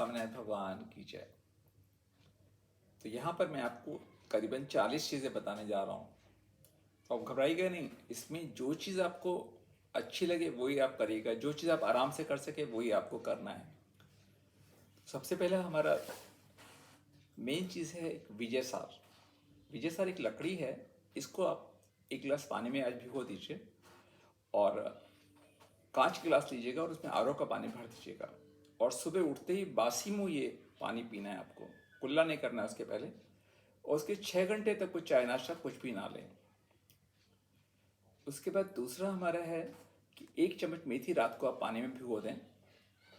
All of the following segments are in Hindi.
स्वामीनारायण भगवान की जय। तो यहाँ पर मैं आपको करीबन 40 चीज़ें बताने जा रहा हूँ। तो आप घबराइएगा नहीं, इसमें जो चीज़ आपको अच्छी लगे वही आप करिएगा, जो चीज़ आप आराम से कर सके वही आपको करना है। सबसे पहला हमारा मेन चीज़ है एक विजय सार। विजय सार एक लकड़ी है, इसको आप एक गिलास पानी में आज भिगो दीजिए और कांच के गिलास लीजिएगा और उसमें आरओ का पानी भर दीजिएगा और सुबह उठते ही बासी मुंह ये पानी पीना है आपको, कुल्ला नहीं करना है उसके पहले। और उसके 6 घंटे तक कुछ चाय नाश्ता कुछ भी ना लें। उसके बाद दूसरा हमारा है कि 1 चम्मच मेथी रात को आप पानी में भिगो दें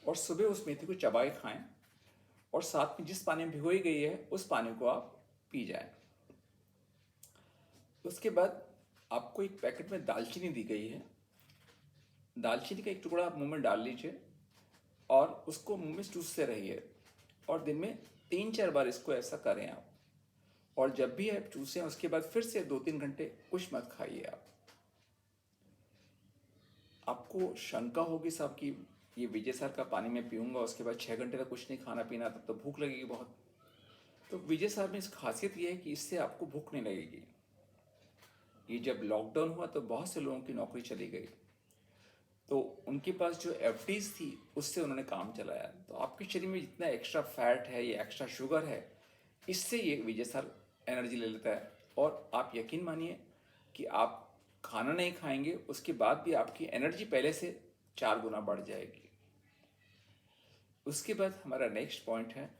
और सुबह उस मेथी को चबाए खाएं और साथ में जिस पानी में भिगोई गई है उस पानी को आप पी जाएं। उसके बाद आपको एक पैकेट में दालचीनी दी गई है, दालचीनी का एक टुकड़ा आप मुंह में डाल लीजिए और उसको मुंह में चूसते रहिए और दिन में 3-4 बार इसको ऐसा करें आप। और जब भी आप चूसें उसके बाद फिर से 2-3 घंटे कुछ मत खाइए आप। आपको शंका होगी साहब कि ये विजय सार का पानी मैं पीऊँगा उसके बाद 6 घंटे तक कुछ नहीं खाना पीना, तब तो भूख लगेगी बहुत। तो विजय सार में इस खासियत ये है कि इससे आपको भूख नहीं लगेगी। ये जब लॉकडाउन हुआ तो बहुत से लोगों की नौकरी चली गई, तो उनके पास जो एफडीज थी उससे उन्होंने काम चलाया। तो आपके शरीर में जितना एक्स्ट्रा फैट है या एक्स्ट्रा शुगर है, इससे ये विजय सार एनर्जी ले लेता है। और आप यकीन मानिए कि आप खाना नहीं खाएंगे उसके बाद भी आपकी एनर्जी पहले से 4 गुना बढ़ जाएगी। उसके बाद हमारा नेक्स्ट पॉइंट है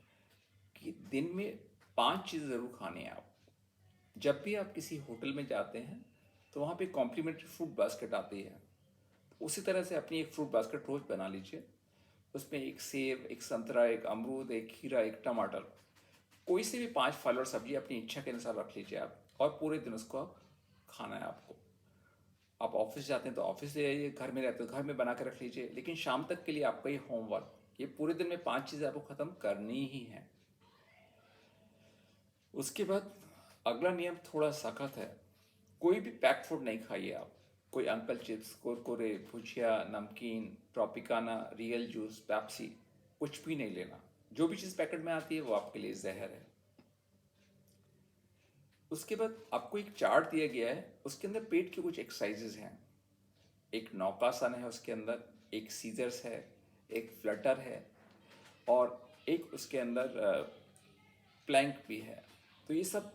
कि दिन में 5 चीज़ ज़रूर खानी है आप। जब भी आप किसी होटल में जाते हैं तो वहाँ पे कॉम्प्लीमेंट्री फ्रूट बास्केट आती है, उसी तरह से अपनी एक फ्रूट बास्केट रोज बना लीजिए। उसमें एक सेब, एक संतरा, एक अमरूद, एक खीरा, एक टमाटर, कोई से भी 5 फल और सब्जी अपनी इच्छा के अनुसार रख लीजिए आप और पूरे दिन उसको आप खाना है आपको। आप ऑफिस जाते हैं तो ऑफिस ले जाइए, घर में रहते हो घर में बना के रख लीजिए, लेकिन शाम तक के लिए आपका ये होमवर्क, ये पूरे दिन में 5 चीज़ें आपको ख़त्म करनी ही है। उसके बाद अगला नियम थोड़ा सख्त है, कोई भी पैक फूड नहीं खाइए आप। कोई अंकल चिप्स, कुरकुरे, भुजिया, नमकीन, ट्रॉपिकाना, रियल जूस, पेप्सी, कुछ भी नहीं लेना। जो भी चीज़ पैकेट में आती है वो आपके लिए जहर है। उसके बाद आपको एक चार्ट दिया गया है, उसके अंदर पेट के कुछ एक्सरसाइजेज हैं। एक नौकासन है उसके अंदर, एक सीजर्स है, एक फ्लटर है और एक उसके अंदर प्लैंक भी है। तो ये सब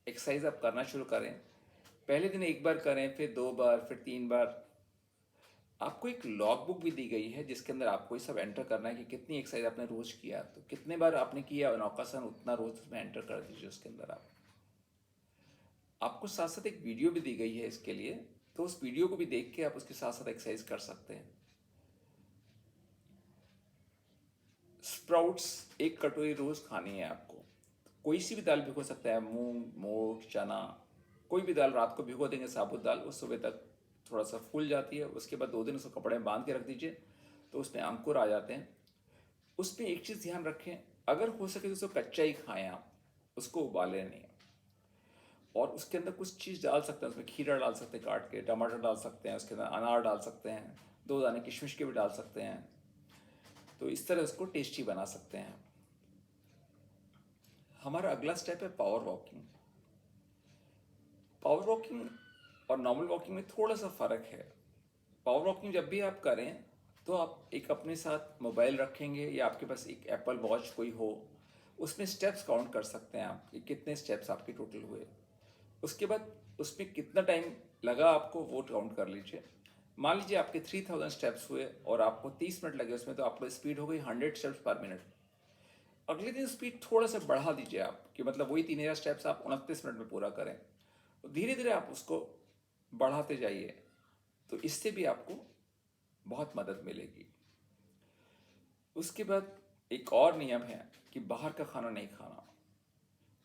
एक्सरसाइज आप करना शुरू करें। पहले दिन 1 बार करें, फिर 2 बार, फिर 3 बार। आपको एक लॉग बुक भी दी गई है जिसके अंदर आपको ये सब एंटर करना है कि कितनी एक्सरसाइज आपने रोज किया, तो कितने बार आपने किया नौकासन उतना रोज उसमें एंटर कर दीजिए उसके अंदर। आपको साथ साथ एक वीडियो भी दी गई है इसके लिए, तो उस वीडियो को भी देख के आप उसके साथ साथ एक्सरसाइज कर सकते हैं। स्प्राउट्स 1 कटोरी रोज खानी है आपको। कोई सी भी दाल भिगो सकता है, मूंग, मोठ, चना, कोई भी दाल रात को भिगो देंगे साबुत दाल, वो सुबह तक थोड़ा सा फूल जाती है। उसके बाद 2 दिन उसको कपड़े में बांध के रख दीजिए तो उसमें अंकुर आ जाते हैं। उसमें एक चीज़ ध्यान रखें, अगर हो सके तो उसको कच्चा ही खाएं आप, उसको उबालें नहीं। और उसके अंदर कुछ चीज़ डाल सकते हैं, उसमें खीरा डाल सकते हैं काट के, टमाटर डाल सकते हैं, उसके अंदर अनार डाल सकते हैं, 2 दाने किशमिश के भी डाल सकते हैं। तो इस तरह उसको टेस्टी बना सकते हैं। हमारा अगला स्टेप है पावर वॉकिंग। पावर वॉकिंग और नॉर्मल वॉकिंग में थोड़ा सा फ़र्क है। पावर वॉकिंग जब भी आप करें तो आप एक अपने साथ मोबाइल रखेंगे या आपके पास एक एप्पल वॉच कोई हो, उसमें स्टेप्स काउंट कर सकते हैं आप कि कितने स्टेप्स आपके टोटल हुए। उसके बाद उसमें कितना टाइम लगा आपको वो काउंट कर लीजिए। मान लीजिए आपके 3000 स्टेप्स हुए और आपको 30 मिनट लगे उसमें, तो आपको स्पीड हो गई 100 स्टेप्स पर मिनट। अगले दिन स्पीड थोड़ा सा बढ़ा दीजिए आप कि मतलब वही 3000 स्टेप्स आप 29 मिनट में पूरा करें। तो धीरे धीरे आप उसको बढ़ाते जाइए, तो इससे भी आपको बहुत मदद मिलेगी। उसके बाद एक और नियम है कि बाहर का खाना नहीं खाना।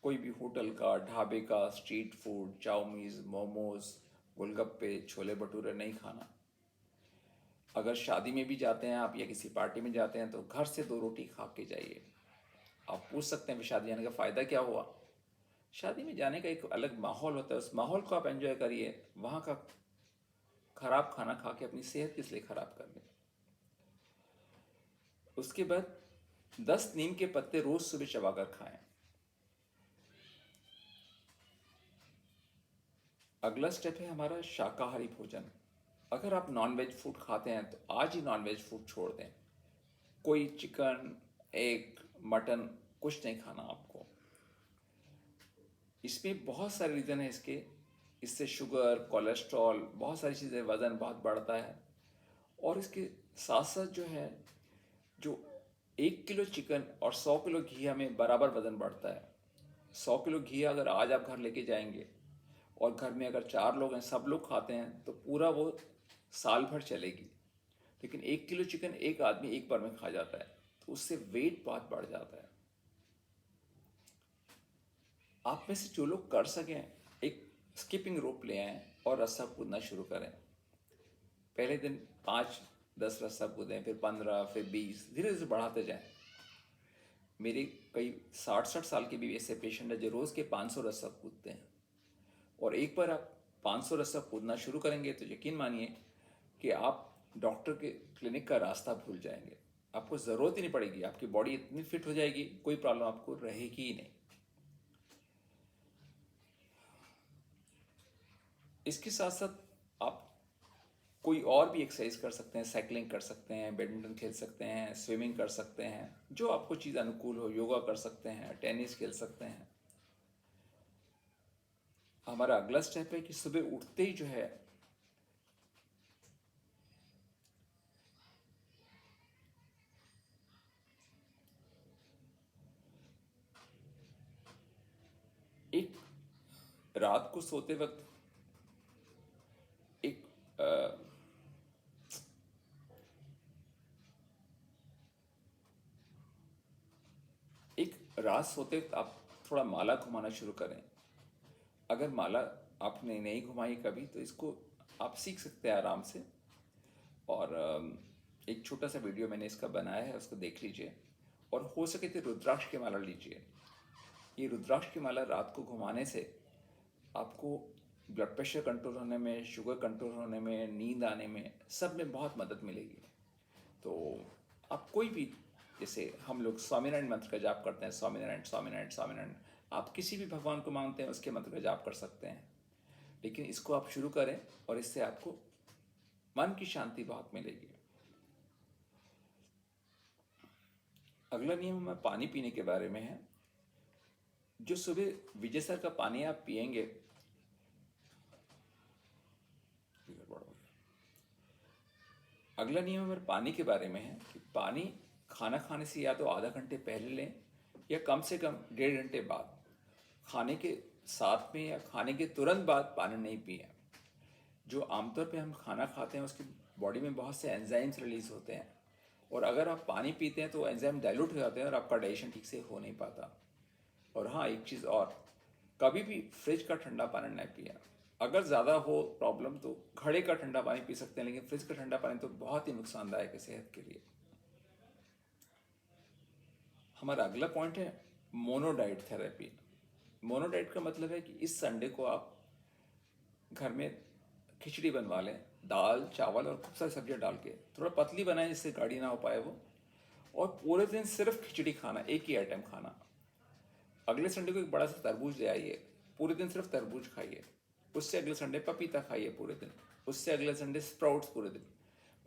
कोई भी होटल का, ढाबे का, स्ट्रीट फूड, चाउमीन, मोमोज, गोलगप्पे, छोले भटूरे नहीं खाना। अगर शादी में भी जाते हैं आप या किसी पार्टी में जाते हैं तो घर से 2 रोटी खा के जाइए। आप पूछ सकते हैं शादी जाने का फ़ायदा क्या हुआ। शादी में जाने का एक अलग माहौल होता है, उस माहौल को आप एंजॉय करिए। वहाँ का खराब खाना खा के अपनी सेहत किस लिए खराब करनी। उसके बाद 10 नीम के पत्ते रोज सुबह चबाकर खाएं। अगला स्टेप है हमारा शाकाहारी भोजन। अगर आप नॉनवेज फूड खाते हैं तो आज ही नॉनवेज फूड छोड़ दें। कोई चिकन, एग, मटन कुछ नहीं खाना आपको। इसमें बहुत सारे रीज़न है इसके। इससे शुगर, कोलेस्ट्रॉल, बहुत सारी चीज़ें, वज़न बहुत बढ़ता है। और इसके साथ साथ जो है, जो 1 किलो चिकन और 100 किलो घी हमें बराबर वज़न बढ़ता है। 100 किलो घी अगर आज आप घर लेके जाएंगे और घर में अगर 4 लोग हैं, सब लोग खाते हैं, तो पूरा वो साल भर चलेगी। लेकिन 1 किलो चिकन एक आदमी एक बार में खा जाता है, तो उससे वेट बहुत बढ़ जाता है। आप में से जो लोग कर सकें, एक स्किपिंग रोप ले आएं और रस्सा कूदना शुरू करें। पहले दिन 5-10 रस्सा कूदें, फिर 15, फिर 20, धीरे धीरे बढ़ाते जाएं। मेरे कई 60-60 साल के भी ऐसे पेशेंट हैं जो रोज़ के 500 रस्सा कूदते हैं। और एक बार आप 500 रस्सा कूदना शुरू करेंगे तो यकीन मानिए कि आप डॉक्टर के क्लिनिक का रास्ता भूल जाएंगे। आपको ज़रूरत ही नहीं पड़ेगी, आपकी बॉडी इतनी फिट हो जाएगी, कोई प्रॉब्लम आपको रहेगी ही नहीं। इसके साथ साथ आप कोई और भी एक्सरसाइज कर सकते हैं, साइकिलिंग कर सकते हैं, बैडमिंटन खेल सकते हैं, स्विमिंग कर सकते हैं, जो आपको चीज़ अनुकूल हो। योगा कर सकते हैं, टेनिस खेल सकते हैं। हमारा अगला स्टेप है कि सुबह उठते ही जो है, एक रात को सोते वक्त एक अ, एक रात सोते वक्त आप थोड़ा माला घुमाना शुरू करें। अगर माला आपने नहीं घुमाई कभी, तो इसको आप सीख सकते हैं आराम से। और एक छोटा सा वीडियो मैंने इसका बनाया है, उसको देख लीजिए। और हो सके तो रुद्राक्ष की माला लीजिए। ये रुद्राक्ष की माला रात को घुमाने से आपको ब्लड प्रेशर कंट्रोल होने में, शुगर कंट्रोल होने में, नींद आने में, सब में बहुत मदद मिलेगी। तो आप कोई भी, जैसे हम लोग स्वामीनारायण मंत्र का जाप करते हैं, स्वामीनारायण स्वामीनारायण स्वामीनारायण, आप किसी भी भगवान को मानते हैं उसके मंत्र का जाप कर सकते हैं। लेकिन इसको आप शुरू करें और इससे आपको मन की शांति बहुत मिलेगी। अगला नियम हमें पानी पीने के बारे में है। जो सुबह विजय सर का पानी आप पिएंगे, अगला नियम हमारे पानी के बारे में है कि पानी खाना खाने से या तो आधा घंटे पहले लें या कम से कम 1.5 घंटे बाद। खाने के साथ में या खाने के तुरंत बाद पानी नहीं पिए। जो आमतौर पे हम खाना खाते हैं उसकी बॉडी में बहुत से एंजाइम्स रिलीज होते हैं, और अगर आप पानी पीते हैं तो एंजाइम डाइल्यूट हो जाते हैं और आपका डाइजेशन ठीक से हो नहीं पाता। और हाँ, एक चीज़ और, कभी भी फ्रिज का ठंडा पानी नहीं पिया। अगर ज़्यादा हो प्रॉब्लम तो घड़े का ठंडा पानी पी सकते हैं, लेकिन फ्रिज का ठंडा पानी तो बहुत ही नुकसानदायक है सेहत के लिए। हमारा अगला पॉइंट है मोनोडाइट थेरेपी। मोनोडाइट का मतलब है कि इस संडे को आप घर में खिचड़ी बनवा लें, दाल चावल और खूब सारी सब्जियाँ डाल के, थोड़ा पतली बनाएं जिससे गाढ़ी ना हो पाए वो। और पूरे दिन सिर्फ खिचड़ी खाना, एक ही आइटम खाना। अगले संडे को एक बड़ा सा तरबूज ले आइए, पूरे दिन सिर्फ तरबूज खाइए। उससे अगले संडे पपीता खाइए पूरे दिन। उससे अगले संडे स्प्राउट्स पूरे दिन।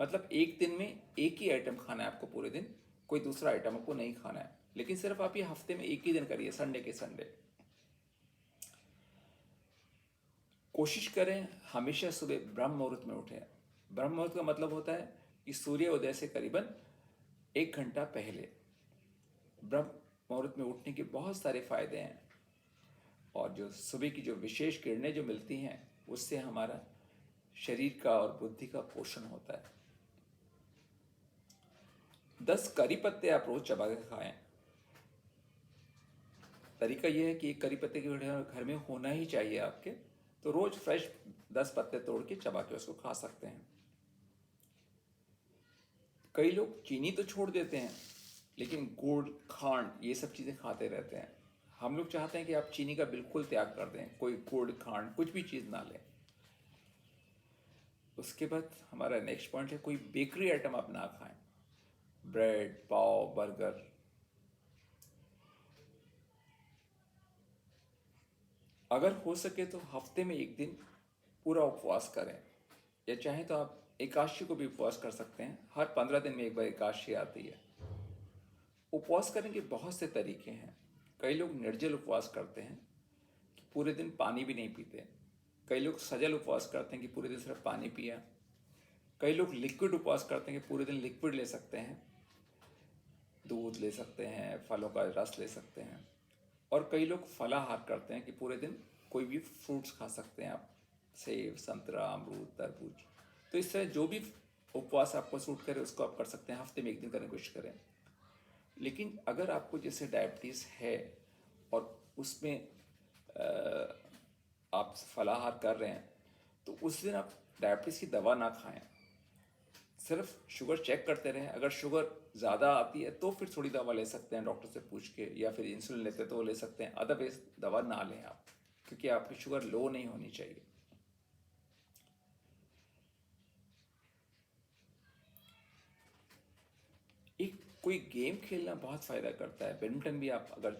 मतलब एक दिन में एक ही आइटम खाना है आपको पूरे दिन, कोई दूसरा आइटम आपको नहीं खाना है। लेकिन सिर्फ आप ये हफ्ते में एक ही दिन करिए, संडे के संडे। कोशिश करें हमेशा सुबह ब्रह्म मुहूर्त में उठें। ब्रह्म मुहूर्त का मतलब होता है कि सूर्य उदय से करीबन 1 घंटा पहले। ब्रह्म मुहूर्त में उठने के बहुत सारे फायदे हैं, और जो सुबह की जो विशेष किरणें जो मिलती हैं उससे हमारा शरीर का और बुद्धि का पोषण होता है। 10 करी पत्ते आप रोज चबा के खाएं। तरीका यह है कि एक करी पत्ते के घर में होना ही चाहिए आपके, तो रोज फ्रेश 10 पत्ते तोड़ के चबा के उसको खा सकते हैं। कई लोग चीनी तो छोड़ देते हैं, लेकिन गुड़, खांड, ये सब चीज़ें खाते रहते हैं। हम लोग चाहते हैं कि आप चीनी का बिल्कुल त्याग कर दें, कोई गुड़, खांड कुछ भी चीज़ ना लें। उसके बाद हमारा नेक्स्ट पॉइंट है कोई बेकरी आइटम आप ना खाएं। ब्रेड, पाव, बर्गर, अगर हो सके तो हफ्ते में एक दिन पूरा उपवास करें, या चाहे तो आप एकादशी को भी उपवास कर सकते हैं। हर 15 दिन में एक बार एकादशी आती है। उपवास करने के बहुत से तरीके हैं। कई लोग निर्जल उपवास करते हैं कि पूरे दिन पानी भी नहीं पीते। कई लोग सजल उपवास करते हैं कि पूरे दिन सिर्फ पानी पिया। कई लोग लिक्विड उपवास करते हैं कि पूरे दिन लिक्विड ले सकते हैं, दूध ले सकते हैं, फलों का रस ले सकते हैं। और कई लोग फलाहार करते हैं कि पूरे दिन कोई भी फ्रूट्स खा सकते हैं आप, सेब, संतरा, अमरूद, तरबूज। तो इस तरह जो भी उपवास आपको सूट करे उसको आप कर सकते हैं। हफ्ते में एक दिन करने की कोशिश करें। लेकिन अगर आपको जैसे डायबिटीज़ है और उसमें आप फलाहार कर रहे हैं, तो उस दिन आप डायबिटीज़ की दवा ना खाएं, सिर्फ शुगर चेक करते रहें। अगर शुगर ज़्यादा आती है तो फिर थोड़ी दवा ले सकते हैं डॉक्टर से पूछ के, या फिर इंसुलिन लेते हैं तो वो ले सकते हैं। अदरवाइज दवा ना लें आप, क्योंकि आपकी शुगर लो नहीं होनी चाहिए। एक कोई गेम खेलना बहुत फ़ायदा करता है। बैडमिंटन भी आप, अगर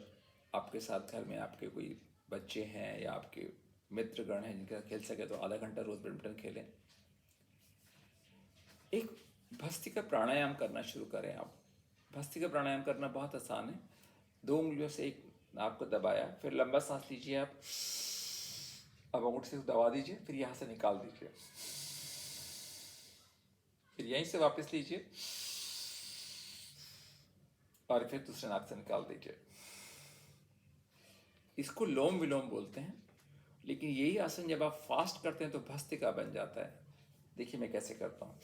आपके साथ घर में आपके कोई बच्चे हैं या आपके मित्रगण हैं जिनके साथ खेल सके, तो आधा घंटा रोज़ बैडमिंटन खेलें। एक भस्त्रिका प्राणायाम करना शुरू करें आप। भस्त्रिका प्राणायाम करना बहुत आसान है। 2 उंगलियों से एक नाक को दबाया, फिर लंबा सांस लीजिए आप। अब अंगूठे से दबा दीजिए, फिर यहाँ से निकाल दीजिए, फिर यहीं से वापस लीजिए और फिर दूसरे नाक से निकाल दीजिए। इसको लोम विलोम बोलते हैं। लेकिन यही आसन जब आप फास्ट करते हैं तो भस्त्रिका बन जाता है। देखिए मैं कैसे करता हूँ।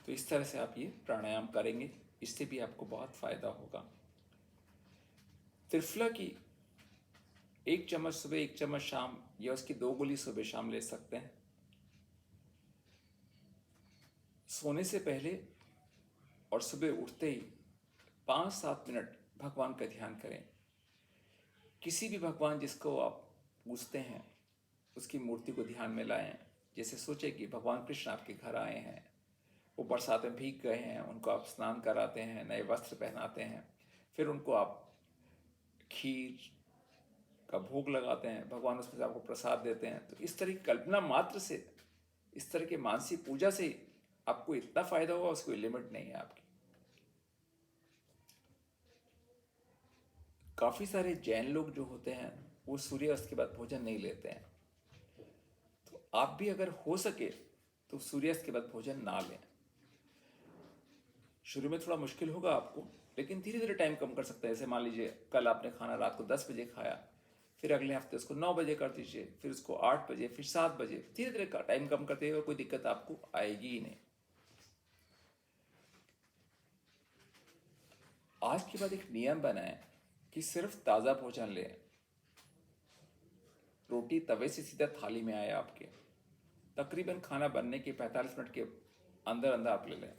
तो इस तरह से आप ये प्राणायाम करेंगे, इससे भी आपको बहुत फायदा होगा। त्रिफला की 1 चम्मच सुबह, 1 चम्मच शाम, या उसकी 2 गोली सुबह शाम ले सकते हैं। सोने से पहले और सुबह उठते ही 5-7 मिनट भगवान का ध्यान करें। किसी भी भगवान जिसको आप पूजते हैं उसकी मूर्ति को ध्यान में लाएं। जैसे सोचे कि भगवान कृष्ण आपके घर आए हैं, वो बरसात में भीग गए हैं, उनको आप स्नान कराते हैं, नए वस्त्र पहनाते हैं, फिर उनको आप खीर का भोग लगाते हैं, भगवान उसमें से आपको प्रसाद देते हैं। तो इस तरह की कल्पना मात्र से, इस तरह की मानसिक पूजा से आपको इतना फायदा होगा, उसको लिमिट नहीं है आपकी। काफ़ी सारे जैन लोग जो होते हैं वो सूर्यास्त के बाद भोजन नहीं लेते हैं। तो आप भी अगर हो सके तो सूर्यास्त के बाद भोजन ना लें। शुरू में थोड़ा मुश्किल होगा आपको, लेकिन धीरे धीरे टाइम कम कर सकते हैं। जैसे मान लीजिए कल आपने खाना रात को 10 बजे खाया, फिर अगले हफ्ते उसको 9 बजे कर दीजिए, फिर उसको 8 बजे, फिर 7 बजे। धीरे धीरे टाइम कम करते हुए कोई दिक्कत आपको आएगी ही नहीं। आज के बाद एक नियम बनाएं कि सिर्फ ताज़ा भोजन लें। रोटी तवे से सीधा थाली में आए आपके, तकरीबन खाना बनने के 45 मिनट के अंदर अंदर आप ले लें।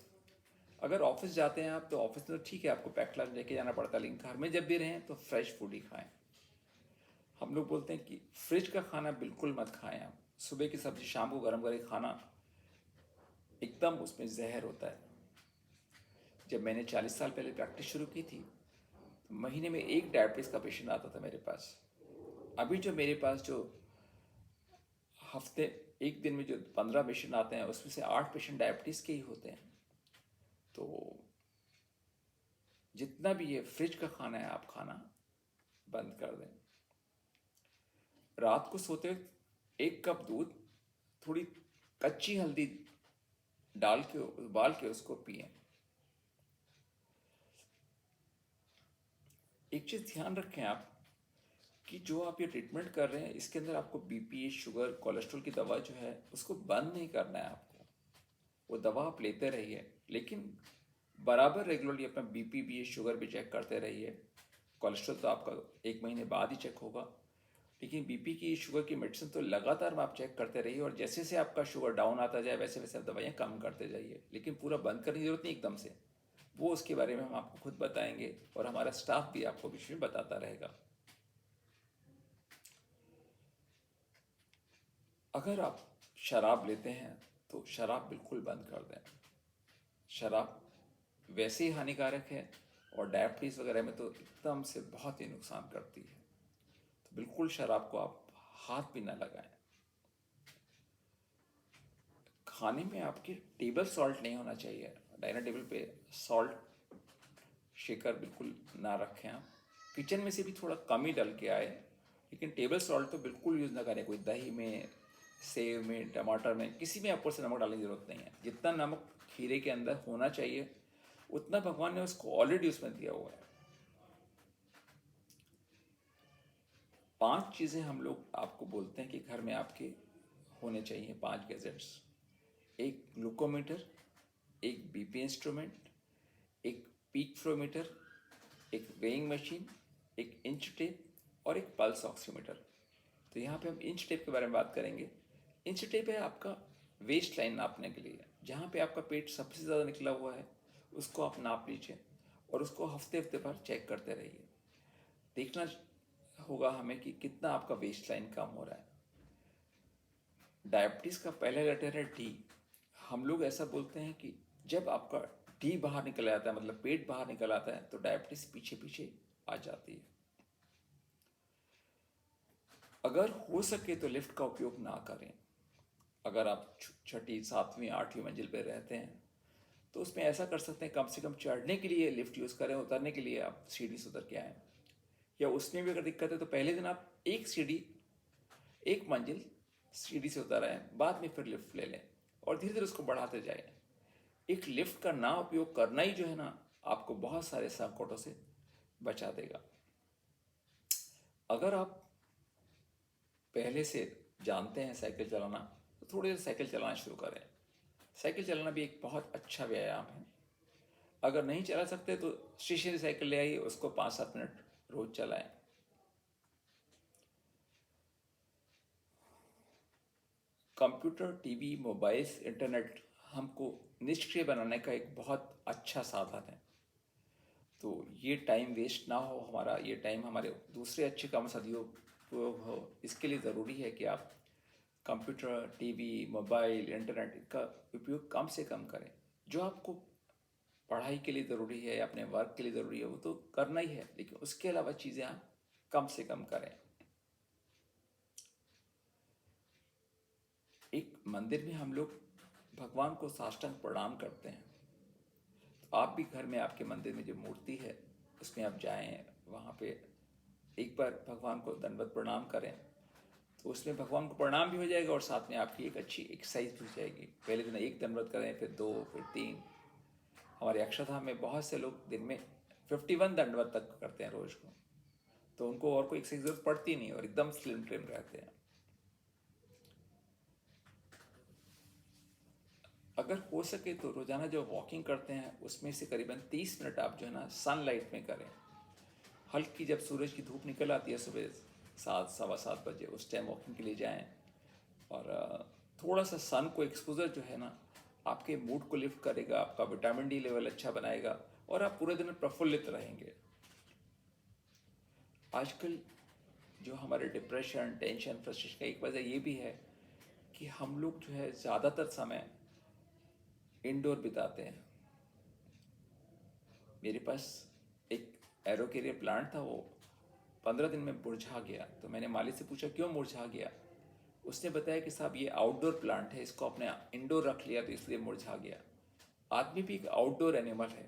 अगर ऑफिस जाते हैं आप तो ऑफिस में तो ठीक है, आपको पैक लंच लेके जाना पड़ता है, लेकिन घर में जब भी रहें तो फ्रेश फूड ही खाएं। हम लोग बोलते हैं कि फ्रिज का खाना बिल्कुल मत खाएं आप। सुबह की सब्जी शाम को गर्म करके खाना एकदम उसमें जहर होता है। जब मैंने 40 साल पहले प्रैक्टिस शुरू की थी तो महीने में एक डायबिटीज़ का पेशेंट आता था मेरे पास। अभी जो मेरे पास जो हफ्ते एक दिन में जो 15 पेशेंट आते हैं उसमें से 8 पेशेंट डायबिटीज़ के ही होते हैं। तो जितना भी ये फ्रिज का खाना है आप खाना बंद कर दें। रात को सोते वक्त 1 कप दूध, थोड़ी कच्ची हल्दी डाल के उबाल के उसको पिएं। एक चीज़ ध्यान रखें आप कि जो आप ये ट्रीटमेंट कर रहे हैं इसके अंदर आपको बीपी, शुगर, कोलेस्ट्रॉल की दवा जो है उसको बंद नहीं करना है आपको। वो दवा आप लेते रहिए, लेकिन बराबर रेगुलरली अपना बीपी भी, शुगर भी चेक करते रहिए। कोलेस्ट्रॉल तो आपका 1 महीने बाद ही चेक होगा, लेकिन बीपी की, शुगर की मेडिसिन तो लगातार आप चेक करते रहिए। और जैसे जैसे आपका शुगर डाउन आता जाए वैसे वैसे आप दवाइयाँ कम करते जाइए। लेकिन पूरा बंद करने की जरूरत नहीं एकदम से, वो उसके बारे में हम आपको खुद बताएंगे और हमारा स्टाफ भी आपको बीच में बताता रहेगा। अगर आप शराब लेते हैं तो शराब बिल्कुल बंद कर दें। शराब वैसे ही हानिकारक है और डायबिटीज़ वगैरह में तो एकदम से बहुत ही नुकसान करती है। तो बिल्कुल शराब को आप हाथ भी ना लगाएं। खाने में आपके टेबल सॉल्ट नहीं होना चाहिए। डाइनिंग टेबल पे सॉल्ट शेकर बिल्कुल ना रखें आप। किचन में से भी थोड़ा कम ही डाल के आए, लेकिन टेबल सॉल्ट तो बिल्कुल यूज़ ना करें। कोई दही में, सेव में, टमाटर में, किसी में ऊपर से नमक डालने की ज़रूरत नहीं है। जितना नमक खीरे के अंदर होना चाहिए उतना भगवान ने उसको ऑलरेडी उसमें दिया हुआ है। 5 चीज़ें हम लोग आपको बोलते हैं कि घर में आपके होने चाहिए, 5 गैजेट्स। एक ग्लूकोमीटर, एक बीपी इंस्ट्रूमेंट, एक पीक फ्लोमीटर, एक वेइंग मशीन, एक इंच टेप और एक पल्स ऑक्सीमीटर। तो यहाँ पे हम इंच टेप के बारे में बात करेंगे। इंच टेप है आपका वेस्ट लाइन नापने के लिए। जहाँ पे आपका पेट सबसे ज़्यादा निकला हुआ है उसको आप नाप लीजिए और उसको हफ्ते हफ्ते पर चेक करते रहिए। देखना होगा हमें कि कितना आपका वेस्ट लाइन कम हो रहा है। डायबिटीज़ का पहला लेटर है डी। हम लोग ऐसा बोलते हैं कि जब आपका डी बाहर निकल आता है, मतलब पेट बाहर निकल आता है, तो डायबिटीज़ पीछे पीछे आ जाती है। अगर हो सके तो लिफ्ट का उपयोग ना करें। अगर आप छठी, सातवीं, आठवीं मंजिल पर रहते हैं तो उसमें ऐसा कर सकते हैं, कम से कम चढ़ने के लिए लिफ्ट यूज़ करें, उतरने के लिए आप सीढ़ी से उतर के आएँ। या उसमें भी अगर दिक्कत है तो पहले दिन आप एक मंजिल सीढ़ी से उतर आएँ, बाद में फिर लिफ्ट ले लें और धीरे धीरे उसको बढ़ाते जाएं। एक लिफ्ट का ना उपयोग करना ही जो है ना, आपको बहुत सारे संकटों से बचा देगा। अगर आप पहले से जानते हैं साइकिल चलाना तो थोड़ी देर साइकिल चलाना शुरू करें। साइकिल चलाना भी एक बहुत अच्छा व्यायाम है। अगर नहीं चला सकते तो स्टेशनरी साइकिल ले आइए, उसको 5-7 मिनट रोज चलाएं। कंप्यूटर, टीवी, मोबाइल्स, इंटरनेट हमको निष्क्रिय बनाने का एक बहुत अच्छा साधन है। तो ये टाइम वेस्ट ना हो हमारा, ये टाइम हमारे दूसरे अच्छे काम सदुपयोग हो, इसके लिए ज़रूरी है कि आप कंप्यूटर, टीवी, मोबाइल, इंटरनेट का उपयोग कम से कम करें। जो आपको पढ़ाई के लिए ज़रूरी है, अपने वर्क के लिए ज़रूरी है, वो तो करना ही है, लेकिन उसके अलावा चीज़ें आप कम से कम करें। एक मंदिर में हम लोग भगवान को साष्टांग प्रणाम करते हैं। तो आप भी घर में आपके मंदिर में जो मूर्ति है उसमें आप जाएं, वहाँ पे एक बार भगवान को दंडवत प्रणाम करें। तो उसमें भगवान को प्रणाम भी हो जाएगा और साथ में आपकी एक अच्छी एक्सरसाइज भी हो जाएगी। पहले दिन एक दंडवत करें, फिर 2, फिर 3। हमारे अक्षरधाम में बहुत से लोग दिन में 51 दंडवत तक करते हैं रोज को। तो उनको और कोई एक्सरसाइज जरूरत पड़ती नहीं और एकदम स्लिम ट्रिम रहते हैं। अगर हो सके तो रोज़ाना जो वॉकिंग करते हैं उसमें से करीबन 30 मिनट आप जो है ना सनलाइट में करें। हल्की जब सूरज की धूप निकल आती है सुबह 7, 7:15 बजे, उस टाइम वॉकिंग के लिए जाएं। और थोड़ा सा सन को एक्सपोजर जो है ना आपके मूड को लिफ्ट करेगा, आपका विटामिन डी लेवल अच्छा बनाएगा और आप पूरे दिन प्रफुल्लित रहेंगे। आजकल जो हमारे डिप्रेशन, टेंशन, फ्रस्ट्रेशन का एक वजह ये भी है कि हम लोग जो है ज़्यादातर समय इंडोर बिताते हैं। मेरे पास एक एरोकेरिया प्लांट था, वो 15 दिन में मुरझा गया। तो मैंने माली से पूछा क्यों मुरझा गया। उसने बताया कि साहब ये आउटडोर प्लांट है, इसको आपने इंडोर रख लिया तो इसलिए मुरझा गया। आदमी भी एक आउटडोर एनिमल है,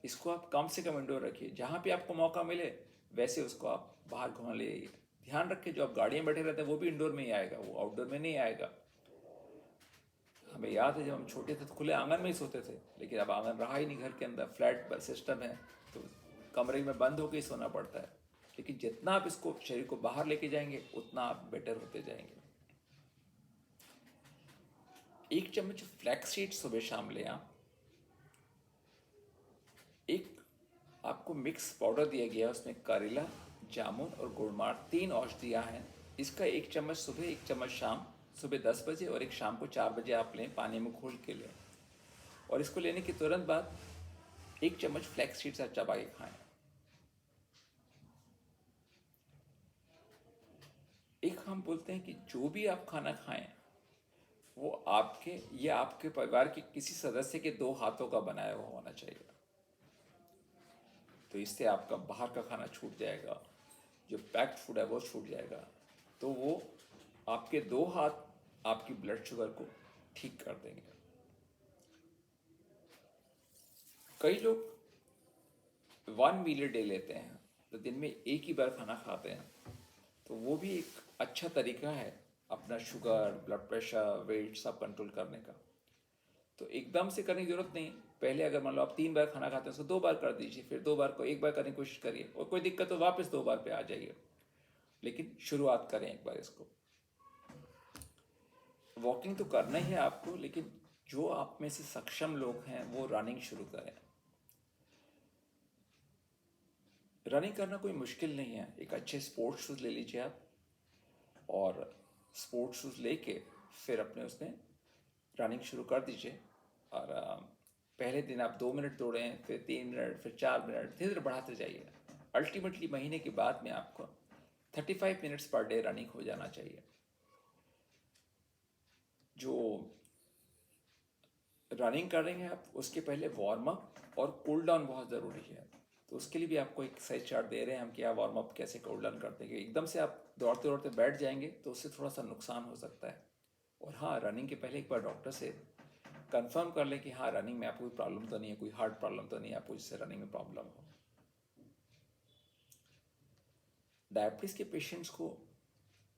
इसको आप कम से कम इंडोर रखिए। जहाँ पे आपको मौका मिले वैसे उसको आप बाहर घुमा ले आइए। ध्यान रखिए जो आप गाड़ी में बैठे रहते हैं वो भी इंडोर में ही आएगा, वो आउटडोर में नहीं आएगा। हमें याद है जब हम छोटे थे तो खुले आंगन में ही सोते थे, लेकिन अब आंगन रहा ही नहीं। घर के अंदर फ्लैट सिस्टम है तो कमरे में बंद होकर ही सोना पड़ता है। लेकिन जितना आप इसको शरीर को बाहर लेके जाएंगे उतना आप बेटर होते जाएंगे। 1 चम्मच फ्लैक्स सीड सुबह शाम लें आप। एक आपको मिक्स पाउडर दिया गया है, उसमें करेला, जामुन और गुड़मार 3 औषधियाँ हैं। इसका 1 चम्मच सुबह, 1 चम्मच शाम, सुबह 10 बजे और एक शाम को 4 बजे आप लें, पानी में घोल के लें। और इसको लेने के तुरंत बाद 1 चम्मच फ्लैक्स सीड्स आप चबा के खाएं। एक हम बोलते हैं कि जो भी आप खाना खाएं वो आपके या आपके परिवार के किसी सदस्य के 2 हाथों का बनाया हुआ होना चाहिए। तो इससे आपका बाहर का खाना छूट जाएगा, जो पैक्ड फूड है वो छूट जाएगा। तो वो आपके 2 हाथ आपकी ब्लड शुगर को ठीक कर देंगे। कई लोग 1 मील डे लेते हैं, तो दिन में एक ही बार खाना खाते हैं, तो वो भी एक अच्छा तरीका है अपना शुगर, ब्लड प्रेशर, वेट सब कंट्रोल करने का। तो एकदम से करने की जरूरत नहीं। पहले अगर मान लो आप 3 बार खाना खाते हैं, उसको 2 बार कर दीजिए, फिर 2 बार को 1 बार करने की कोशिश करिए, और कोई दिक्कत तो वापस 2 बार पे आ जाइए। लेकिन शुरुआत करें एक बार इसको। वॉकिंग तो करना ही है आपको, लेकिन जो आप में से सक्षम लोग हैं वो रनिंग शुरू करें। रनिंग करना कोई मुश्किल नहीं है। एक अच्छे स्पोर्ट्स शूज़ ले लीजिए आप, और स्पोर्ट्स शूज़ लेके फिर अपने उसमें रनिंग शुरू कर दीजिए। और पहले दिन आप 2 मिनट दौड़ें, फिर 3 मिनट, फिर 4 मिनट, धीरे धीरे बढ़ाते जाइए। अल्टीमेटली महीने के बाद में आपको 35 मिनट्स पर डे रनिंग हो जाना चाहिए। जो रनिंग कर रहे हैं आप, उसके पहले वार्म अप और कूल डाउन बहुत ज़रूरी है। तो उसके लिए भी आपको एक एक्सरसाइज चार्ट दे रहे हैं हम कि आप वार्म अप कैसे कूल डाउन करते हैं। एकदम से आप दौड़ते दौड़ते बैठ जाएंगे तो उससे थोड़ा सा नुकसान हो सकता है। और हाँ, रनिंग के पहले एक बार डॉक्टर से कंफर्म कर लें कि हाँ, रनिंग में आपको कोई प्रॉब्लम तो नहीं है, कोई हार्ट प्रॉब्लम तो नहीं है आपको जिससे रनिंग में प्रॉब्लम हो। डायबिटीज़ के पेशेंट्स को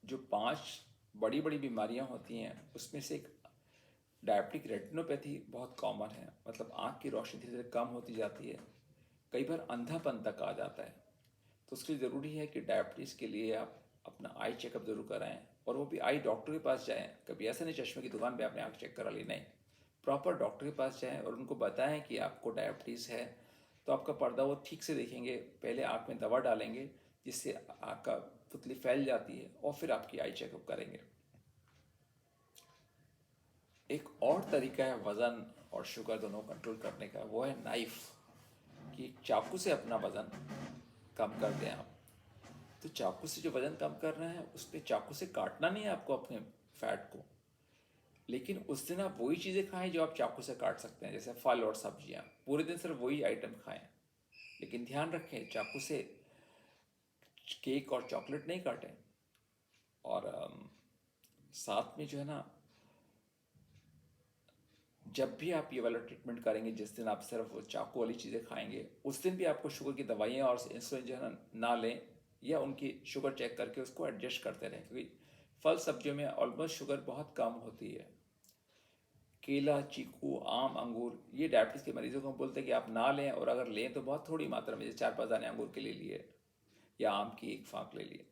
जो 5 बड़ी बड़ी बीमारियां होती हैं उसमें से एक डायबिटिक रेटिनोपैथी बहुत कॉमन है। मतलब आँख की रोशनी धीरे धीरे कम होती जाती है, कई बार अंधापन तक आ जाता है। तो उसके लिए ज़रूरी है कि डायबिटीज़ के लिए आप अपना आई चेकअप ज़रूर कराएं, और वो भी आई डॉक्टर के पास जाएं। कभी ऐसा नहीं चश्मे की दुकान पे आपने आँख चेक करा ली, नहीं, प्रॉपर डॉक्टर के पास जाएं और उनको बताएं कि आपको डायबिटीज़ है। तो आपका पर्दा वो ठीक से देखेंगे, पहले आँख में दवा डालेंगे जिससे आँख का पुतली फैल जाती है, और फिर आपकी आई चेकअप करेंगे। एक और तरीका है वज़न और शुगर दोनों कंट्रोल करने का, वो है नाइफ़। कि चाकू से अपना वज़न कम कर दें आप। तो चाकू से जो वज़न कम करना है, उस पर चाकू से काटना नहीं है आपको अपने फैट को, लेकिन उस दिन आप वही चीज़ें खाएं जो आप चाकू से काट सकते हैं, जैसे फल और सब्जियां। पूरे दिन सिर्फ वही आइटम खाएं, लेकिन ध्यान रखें चाकू से केक और चॉकलेट नहीं काटें। और साथ में जो है ना, जब भी आप ये वाला ट्रीटमेंट करेंगे, जिस दिन आप सिर्फ वो चाकू वाली चीज़ें खाएंगे, उस दिन भी आपको शुगर की दवाइयाँ और इंसुलिन जो है ना लें, या उनकी शुगर चेक करके उसको एडजस्ट करते रहें, क्योंकि फल सब्जियों में ऑलमोस्ट शुगर बहुत कम होती है। केला, चीकू, आम, अंगूर, ये डायबिटीज़ के मरीजों को हम बोलते हैं कि आप ना लें, और अगर लें तो बहुत थोड़ी मात्रा में, जैसे 4-5 दाने अंगूर के ले लिए या आम की एक फाँक ले लिए।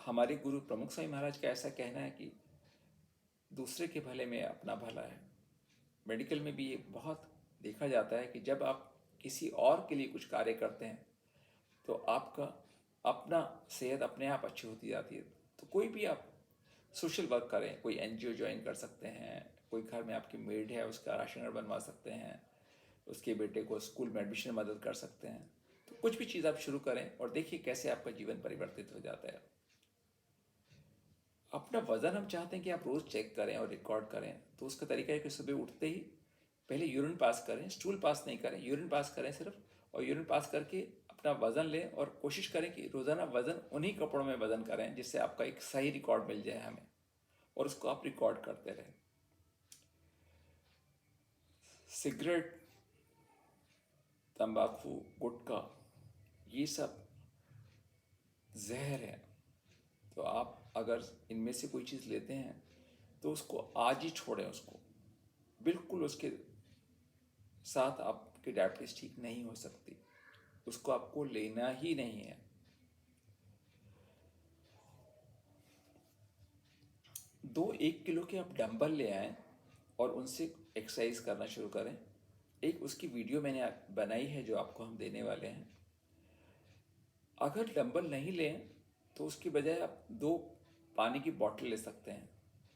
हमारे गुरु प्रमुख स्वामी महाराज का ऐसा कहना है कि दूसरे के भले में अपना भला है। मेडिकल में भी ये बहुत देखा जाता है कि जब आप किसी और के लिए कुछ कार्य करते हैं तो आपका अपना सेहत अपने आप अच्छी होती जाती है। तो कोई भी आप सोशल वर्क करें, कोई एनजीओ ज्वाइन कर सकते हैं, कोई घर में आपकी मेड है उसका राशन कार्ड बनवा सकते हैं, उसके बेटे को स्कूल में एडमिशन में मदद कर सकते हैं। तो कुछ भी चीज़ आप शुरू करें और देखिए कैसे आपका जीवन परिवर्तित हो जाता है। अपना वज़न हम चाहते हैं कि आप रोज़ चेक करें और रिकॉर्ड करें। तो उसका तरीका है कि सुबह उठते ही पहले यूरिन पास करें, स्टूल पास नहीं करें, यूरिन पास करें सिर्फ। और यूरिन पास करके अपना वज़न लें, और कोशिश करें कि रोज़ाना वज़न उन्हीं कपड़ों में वज़न करें जिससे आपका एक सही रिकॉर्ड मिल जाए हमें, और उसको आप रिकॉर्ड करते रहें। सिगरेट, तंबाकू, गुटखा, ये सब जहर है। तो आप अगर इनमें से कोई चीज़ लेते हैं तो उसको आज ही छोड़ें। उसको बिल्कुल, उसके साथ आपकी डायबिटीज़ ठीक नहीं हो सकती। उसको आपको लेना ही नहीं है। 1 किलो के आप डंबल ले आएँ और उनसे एक्सरसाइज करना शुरू करें। एक उसकी वीडियो मैंने बनाई है जो आपको हम देने वाले हैं। अगर डंबल नहीं लें तो उसकी बजाय आप 2 पानी की बॉटल ले सकते हैं।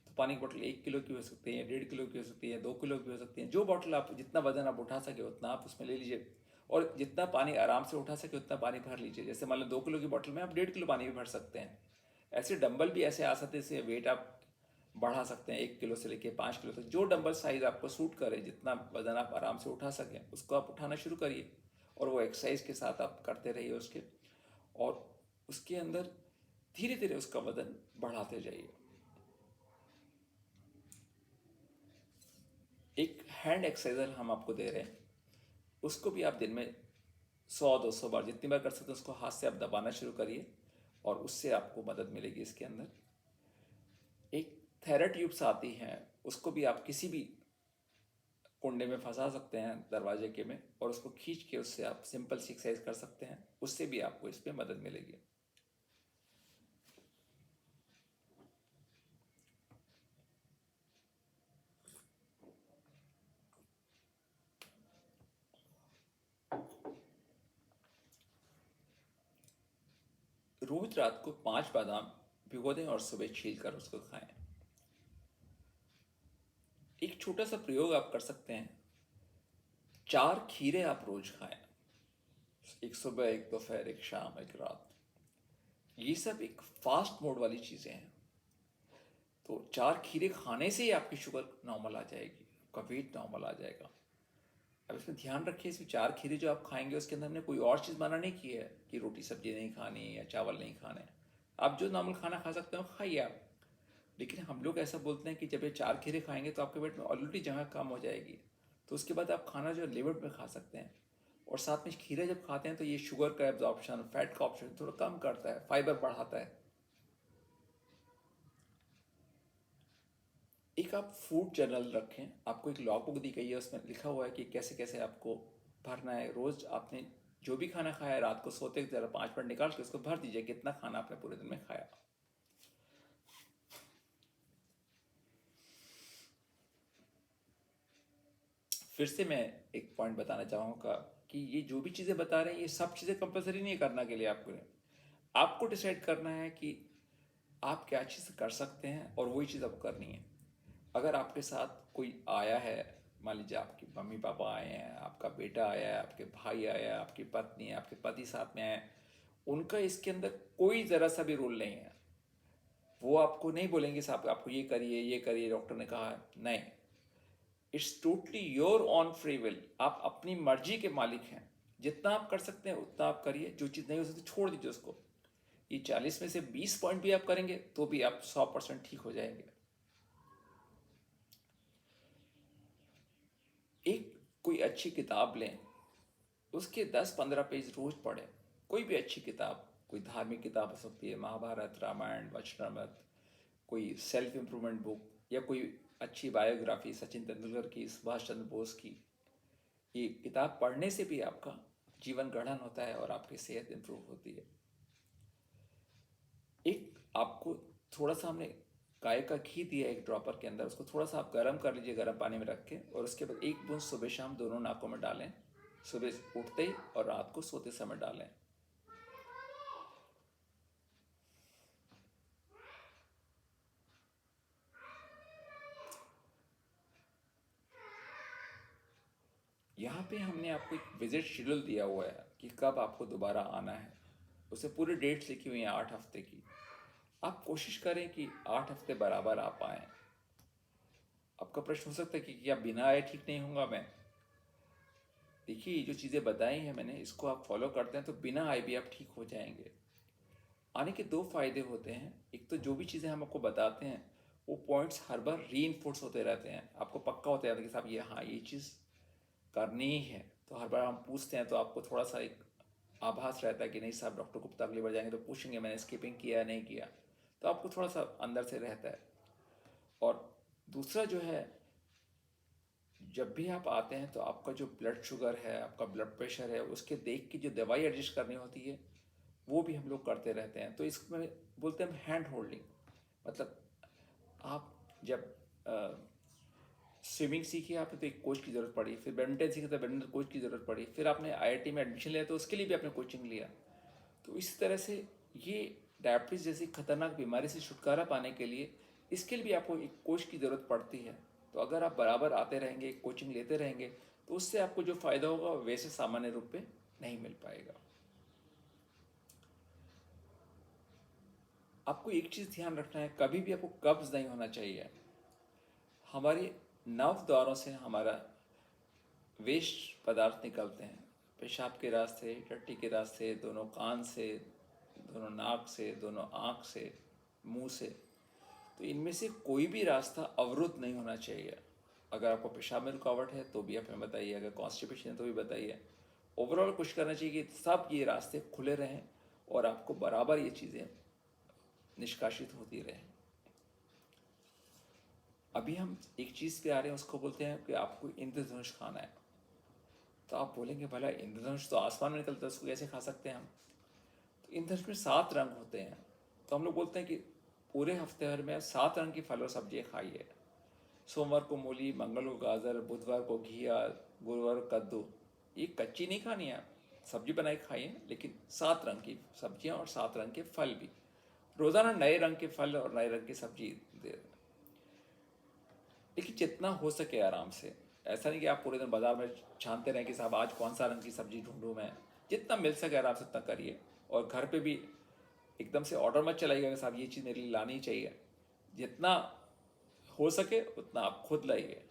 तो पानी की बॉटल 1 किलो की हो सकती है, 1.5 किलो की हो सकती है, 2 किलो की हो सकती है। जो बॉटल आप, जितना वज़न आप उठा सके उतना आप उसमें ले लीजिए, और जितना पानी आराम से उठा सके उतना पानी भर लीजिए। जैसे मान लो 2 किलो की बोतल में आप 1.5 किलो पानी भी भर सकते हैं। ऐसे डंबल भी ऐसे आ सकते हैं, इससे वेट आप बढ़ा सकते हैं 1 किलो से लेके 5 किलो तक। जो डंबल साइज आपको सूट करे, जितना वजन आप आराम से उठा सकें, उसको आप उठाना शुरू करिए और वो एक्सरसाइज के साथ आप करते रहिए उसके, और उसके अंदर धीरे धीरे उसका वजन बढ़ाते जाइए। एक हैंड एक्सरसाइजर हम आपको दे रहे हैं, उसको भी आप दिन में 100-200 बार, जितनी बार कर सकते हैं, उसको हाथ से आप दबाना शुरू करिए और उससे आपको मदद मिलेगी। इसके अंदर एक थेराट्यूब्स आती हैं, उसको भी आप किसी भी कुंडे में फंसा सकते हैं दरवाजे के में, और उसको खींच के उससे आप सिंपल सी एक्सरसाइज कर सकते हैं, उससे भी आपको इस पर मदद मिलेगी। रोज रात को 5 बादाम भिगो दें और सुबह छील कर उसको खाएं। एक छोटा सा प्रयोग आप कर सकते हैं, 4 खीरे आप रोज खाएं, एक सुबह, एक दोपहर, एक शाम, एक रात। ये सब एक फास्ट मोड वाली चीज़ें हैं। तो 4 खीरे खाने से ही आपकी शुगर नॉर्मल आ जाएगी, आपका वेट नॉर्मल आ जाएगा। अब इसमें ध्यान रखिए, इसमें 4 खीरे जो आप खाएंगे उसके अंदर हमने कोई और चीज़ मना नहीं की है कि रोटी सब्जी नहीं खानी या चावल नहीं खाने। आप जो नॉर्मल खाना खा सकते हो खाइए आप। लेकिन हम लोग ऐसा बोलते हैं कि जब ये 4 खीरे खाएंगे तो आपके पेट में ऑलरेडी जगह कम हो जाएगी, तो उसके बाद आप खाना जो लिमिट में खा सकते हैं। और साथ में खीरे जब खाते हैं तो ये शुगर का एब्जॉर्प्शन, फैट का ऑप्शन थोड़ा कम करता है, फाइबर बढ़ाता है। एक आप फूड जर्नल रखें, आपको एक लॉग बुक दी गई है, उसमें लिखा हुआ है कि कैसे कैसे आपको भरना है। रोज़ आपने जो भी खाना खाया, रात को सोते ज़रा 5 मिनट निकाल के उसको भर दीजिए, कितना खाना आपने पूरे दिन में खाया। फिर से मैं एक पॉइंट बताना चाहूँगा कि ये जो भी चीज़ें बता रहे हैं, ये सब चीज़ें कंपलसरी नहीं है करना के लिए। आपको डिसाइड करना है कि आप क्या चीज़ कर सकते हैं और वही चीज़ आपको करनी है। अगर आपके साथ कोई आया है, मान लीजिए आपके मम्मी पापा आए हैं, आपका बेटा आया है, आपके भाई आया है, आपकी पत्नी है, आपके पति साथ में आए हैं, उनका इसके अंदर कोई ज़रा सा भी रोल नहीं है। वो आपको नहीं बोलेंगे साहब आपको ये करिए, डॉक्टर ने कहा है, नहीं। It's totally your on free will, आप अपनी मर्जी के मालिक हैं। जितना आप कर सकते हैं उतना आप करिए, जो चीज़ नहीं हो सकती छोड़ दीजिए उसको। ये 40 में से 20 पॉइंट भी आप करेंगे तो भी आप 100% ठीक हो जाएंगे। एक कोई अच्छी किताब लें, उसके 10-15 पेज रोज पढ़ें। कोई भी अच्छी किताब, कोई धार्मिक किताब हो सकती है, महाभारत, रामायण, वचनामृत, कोई सेल्फ इम्प्रूवमेंट बुक, या कोई अच्छी बायोग्राफी सचिन तेंदुलकर की, सुभाष चंद्र बोस की। ये किताब पढ़ने से भी आपका जीवन गढ़न होता है और आपकी सेहत इम्प्रूव होती है। एक आपको थोड़ा सा हमने गाय का घी दिया एक ड्रॉपर के अंदर, उसको थोड़ा सा आप गर्म कर लीजिए गर्म पानी में रख के, और उसके बाद 1 बूंद सुबह शाम दोनों नाकों में डालें, सुबह उठते ही और रात को सोते समय डालें। यहाँ पे हमने आपको एक विजिट शेड्यूल दिया हुआ है कि कब आपको दोबारा आना है। उसे पूरी डेट्स लिखी हुई हैं 8 हफ्ते की। आप कोशिश करें कि 8 हफ्ते बराबर आप आएँ। आपका प्रश्न हो सकता है कि क्या बिना आए ठीक नहीं होऊंगा मैं? देखिए, ये जो चीज़ें बताई हैं मैंने, इसको आप फॉलो करते हैं तो बिना आए भी आप ठीक हो जाएंगे। आने के 2 फायदे होते हैं। एक तो जो भी चीज़ें हम आपको बताते हैं वो पॉइंट्स हर बार रीइंफोर्स होते रहते हैं, आपको पक्का होता है कि साहब ये, हाँ, ये चीज़ करनी ही है। तो हर बार हम पूछते हैं तो आपको थोड़ा सा एक आभास रहता है कि नहीं साहब, डॉक्टर को अगली बार जाएंगे तो पूछेंगे मैंने स्किपिंग किया या नहीं किया, तो आपको थोड़ा सा अंदर से रहता है। और दूसरा जो है, जब भी आप आते हैं तो आपका जो ब्लड शुगर है, आपका ब्लड प्रेशर है, उसके देख के जो दवाई एडजस्ट करनी होती है वो भी हम लोग करते रहते हैं। तो इसमें बोलते हैं हैंड होल्डिंग। मतलब आप जब स्विमिंग सीखी आपने तो एक कोच की ज़रूरत पड़ी, फिर बैडमिंटन सीखे तो बैडमिंटन कोच की ज़रूरत पड़ी, फिर आपने आईआईटी में एडमिशन लिया तो उसके लिए भी आपने कोचिंग लिया। तो इस तरह से ये डायबिटीज़ जैसी खतरनाक बीमारी से छुटकारा पाने के लिए इसके लिए भी आपको एक कोच की ज़रूरत पड़ती है। तो अगर आप बराबर आते रहेंगे, कोचिंग लेते रहेंगे, तो उससे आपको जो फ़ायदा होगा वैसे सामान्य रूप में नहीं मिल पाएगा। आपको एक चीज़ ध्यान रखना है, कभी भी आपको कब्ज़ नहीं होना चाहिए। हमारे नव द्वारों से हमारा वेस्ट पदार्थ निकलते हैं, पेशाब के रास्ते, टट्टी के रास्ते, दोनों कान से, दोनों नाक से, दोनों आँख से, मुंह से। तो इनमें से कोई भी रास्ता अवरुद्ध नहीं होना चाहिए। अगर आपको पेशाब में रुकावट है तो भी आप हमें बताइए, अगर कॉन्स्टिपेशन है तो भी बताइए। ओवरऑल कोशिश करना चाहिए कि सब ये रास्ते खुले रहें और आपको बराबर ये चीज़ें निष्कासित होती रहें। अभी हम एक चीज़ पे आ रहे हैं, उसको बोलते हैं कि आपको इंद्रधनुष खाना है। तो आप बोलेंगे भला इंद्रधनुष तो आसमान में निकलता है, उसको कैसे खा सकते हैं हम? तो इंद्रधनुष में 7 रंग होते हैं। तो हम लोग बोलते हैं कि पूरे हफ्ते भर में 7 रंग की फल और सब्जियाँ खाइए। सोमवार को मूली, मंगल को गाजर, बुधवार को घिया, गुरुवार को कद्दू। ये कच्ची नहीं खानी है, सब्जी बनाई खाइए, लेकिन 7 रंग की सब्जियां और 7 रंग के फल भी। रोज़ाना नए रंग के फल और नए रंग की सब्जी दे। लेकिन जितना हो सके आराम से। ऐसा नहीं कि आप पूरे दिन बाजार में छानते रहें कि साहब आज कौन सा रंग की सब्जी ढूंढूं मैं। जितना मिल सके आराम से उतना करिए। और घर पे भी एकदम से ऑर्डर मत चलाइएगा कि साहब ये चीज़ मेरे लिए लानी चाहिए। जितना हो सके उतना आप खुद लाइए।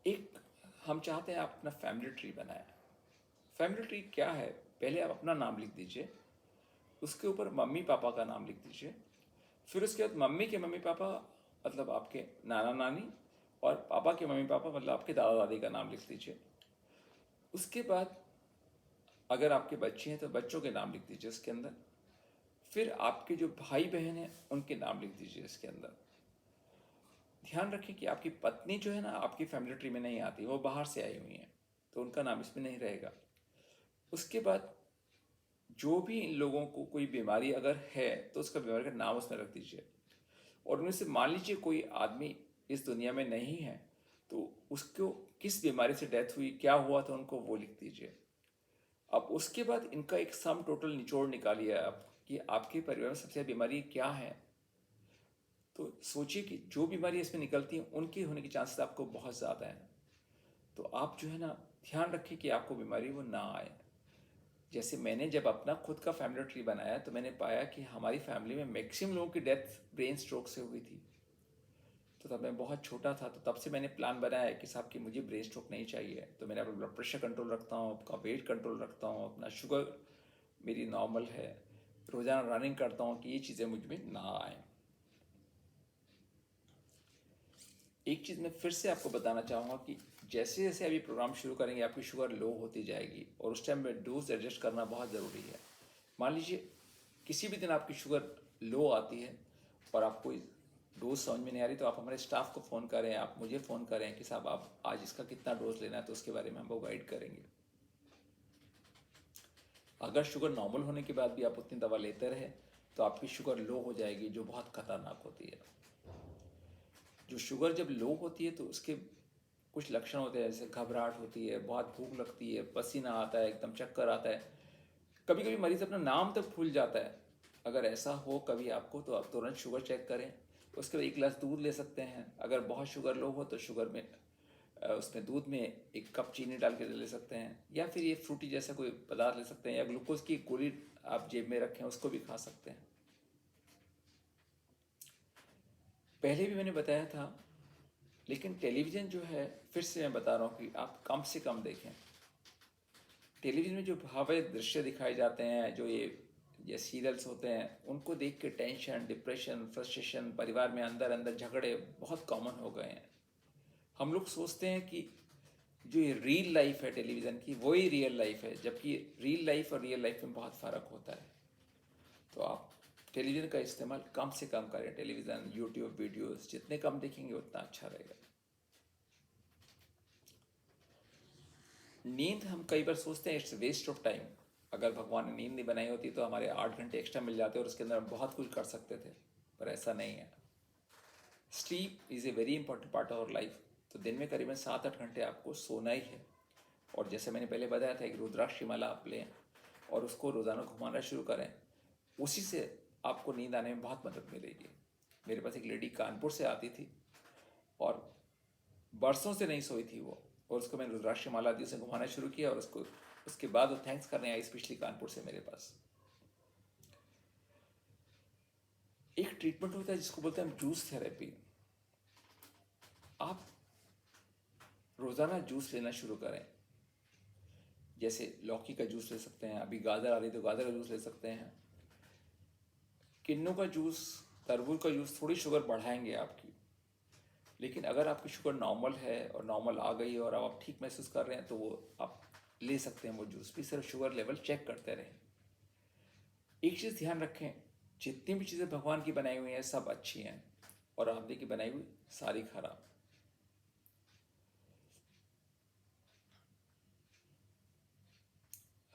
एक हम चाहते हैं आप अपना फैमिली ट्री बनाएं। फैमिली ट्री क्या है? पहले आप अपना नाम लिख दीजिए, उसके ऊपर मम्मी पापा का नाम लिख दीजिए, फिर उसके बाद मम्मी के मम्मी पापा मतलब आपके नाना नानी, और पापा के मम्मी पापा मतलब आपके दादा दादी का नाम लिख दीजिए। उसके बाद अगर आपके बच्चे हैं तो बच्चों के नाम लिख दीजिए उसके अंदर। फिर आपके जो भाई बहन हैं उनके नाम लिख दीजिए इसके अंदर। ध्यान रखें कि आपकी पत्नी जो है ना आपकी फैमिली ट्री में नहीं आती, वो बाहर से आई हुई हैं, तो उनका नाम इसमें नहीं रहेगा। उसके बाद जो भी इन लोगों को कोई बीमारी अगर है तो उसका बीमारी का नाम उसमें रख दीजिए। और उनमें से मान लीजिए कोई आदमी इस दुनिया में नहीं है, तो उसको किस बीमारी से डेथ हुई, क्या हुआ था उनको, वो लिख दीजिए। अब उसके बाद इनका एक सम टोटल निचोड़ निकालिए आप कि आपके परिवार में सबसे ज़्यादा बीमारी क्या है। तो सोचिए कि जो बीमारी इसमें निकलती हैं उनके होने के चांसेस आपको बहुत ज़्यादा हैं। तो आप जो है ना ध्यान रखिए कि आपको बीमारी वो ना आए। जैसे मैंने जब अपना खुद का फैमिली ट्री बनाया तो मैंने पाया कि हमारी फैमिली में मैक्सिमम लोगों की डेथ ब्रेन स्ट्रोक से हुई थी। तो तब मैं बहुत छोटा था, तो तब से मैंने प्लान बनाया कि साहब कि मुझे ब्रेन स्ट्रोक नहीं चाहिए। तो मैंने अपना ब्लड प्रेशर कंट्रोल रखता हूँ, अपना वेट कंट्रोल रखता हूँ, अपना शुगर मेरी नॉर्मल है, रोज़ाना रनिंग करता हूँ कि ये चीज़ें मुझ में ना आए। एक चीज़ मैं फिर से आपको बताना चाहूँगा कि जैसे जैसे अभी प्रोग्राम शुरू करेंगे आपकी शुगर लो होती जाएगी, और उस टाइम में डोज एडजस्ट करना बहुत ज़रूरी है। मान लीजिए किसी भी दिन आपकी शुगर लो आती है और आपको डोज समझ में नहीं आ रही, तो आप हमारे स्टाफ को फ़ोन करें, आप मुझे फ़ोन करें कि साहब आप आज इसका कितना डोज लेना है, तो उसके बारे में हम वो गाइड करेंगे। अगर शुगर नॉर्मल होने के बाद भी आप उतनी दवा लेते रहे तो आपकी शुगर लो हो जाएगी, जो बहुत खतरनाक होती है। जो शुगर जब लो होती है तो उसके कुछ लक्षण होते हैं, जैसे घबराहट होती है, बहुत भूख लगती है, पसीना आता है, एकदम चक्कर आता है, कभी कभी मरीज अपना नाम तक भूल जाता है। अगर ऐसा हो कभी आपको तो आप तुरंत शुगर चेक करें। उसके बाद 1 गिलास दूध ले सकते हैं। अगर बहुत शुगर लो हो तो शुगर में उसमें दूध में 1 कप चीनी डाल के ले सकते हैं, या फिर ये फ्रूटी जैसा कोई पदार्थ ले सकते हैं, या ग्लूकोज की गोली आप जेब में रखें उसको भी खा सकते हैं। पहले भी मैंने बताया था, लेकिन टेलीविज़न जो है फिर से मैं बता रहा हूँ कि आप कम से कम देखें। टेलीविज़न में जो भावुक दृश्य दिखाए जाते हैं, जो ये सीरियल्स होते हैं, उनको देख के टेंशन, डिप्रेशन, फ्रस्ट्रेशन, परिवार में अंदर अंदर झगड़े बहुत कॉमन हो गए हैं। हम लोग सोचते हैं कि जो ये रियल लाइफ है टेलीविज़न की वही रियल लाइफ है, जबकि रियल लाइफ और रियल लाइफ में बहुत फ़र्क होता है। तो आप टेलीविज़न का इस्तेमाल कम से कम करें। टेलीविज़न, यूट्यूब वीडियोस जितने कम देखेंगे उतना अच्छा रहेगा। नींद हम कई बार सोचते हैं इट्स वेस्ट ऑफ टाइम। अगर भगवान ने नींद नहीं बनाई होती तो हमारे 8 घंटे एक्स्ट्रा मिल जाते और उसके अंदर हम बहुत कुछ कर सकते थे, पर ऐसा नहीं है। Sleep is a very important part of our life. तो दिन में करीबन 7-8 घंटे आपको सोना ही है। और जैसे मैंने पहले बताया था, एक रुद्राक्ष की माला आप लें और उसको रोज़ाना घुमाना शुरू करें। उसी से आपको नींद आने में बहुत मदद मिलेगी। मेरे पास एक लेडी कानपुर से आती थी और बरसों से नहीं सोई थी वो, और उसको मैंने रुद्राक्ष माला दी, उसे घुमाना शुरू किया और उसको उसके बाद वो थैंक्स करने आई स्पेशली कानपुर से मेरे पास। एक ट्रीटमेंट होता है जिसको बोलते हैं हम जूस थेरेपी। आप रोज़ाना जूस लेना शुरू करें। जैसे लौकी का जूस ले सकते हैं, अभी गाजर आ रही तो गाजर का जूस ले सकते हैं, किन्नू का जूस, तरबूज का जूस थोड़ी शुगर बढ़ाएंगे आपकी। लेकिन अगर आपकी शुगर नॉर्मल है और नॉर्मल आ गई है और आप ठीक महसूस कर रहे हैं तो वो आप ले सकते हैं वो जूस भी, सिर्फ शुगर लेवल चेक करते रहें। एक चीज़ ध्यान रखें, जितनी भी चीज़ें भगवान की बनाई हुई हैं सब अच्छी हैं और आपने की बनाई हुई सारी खराब।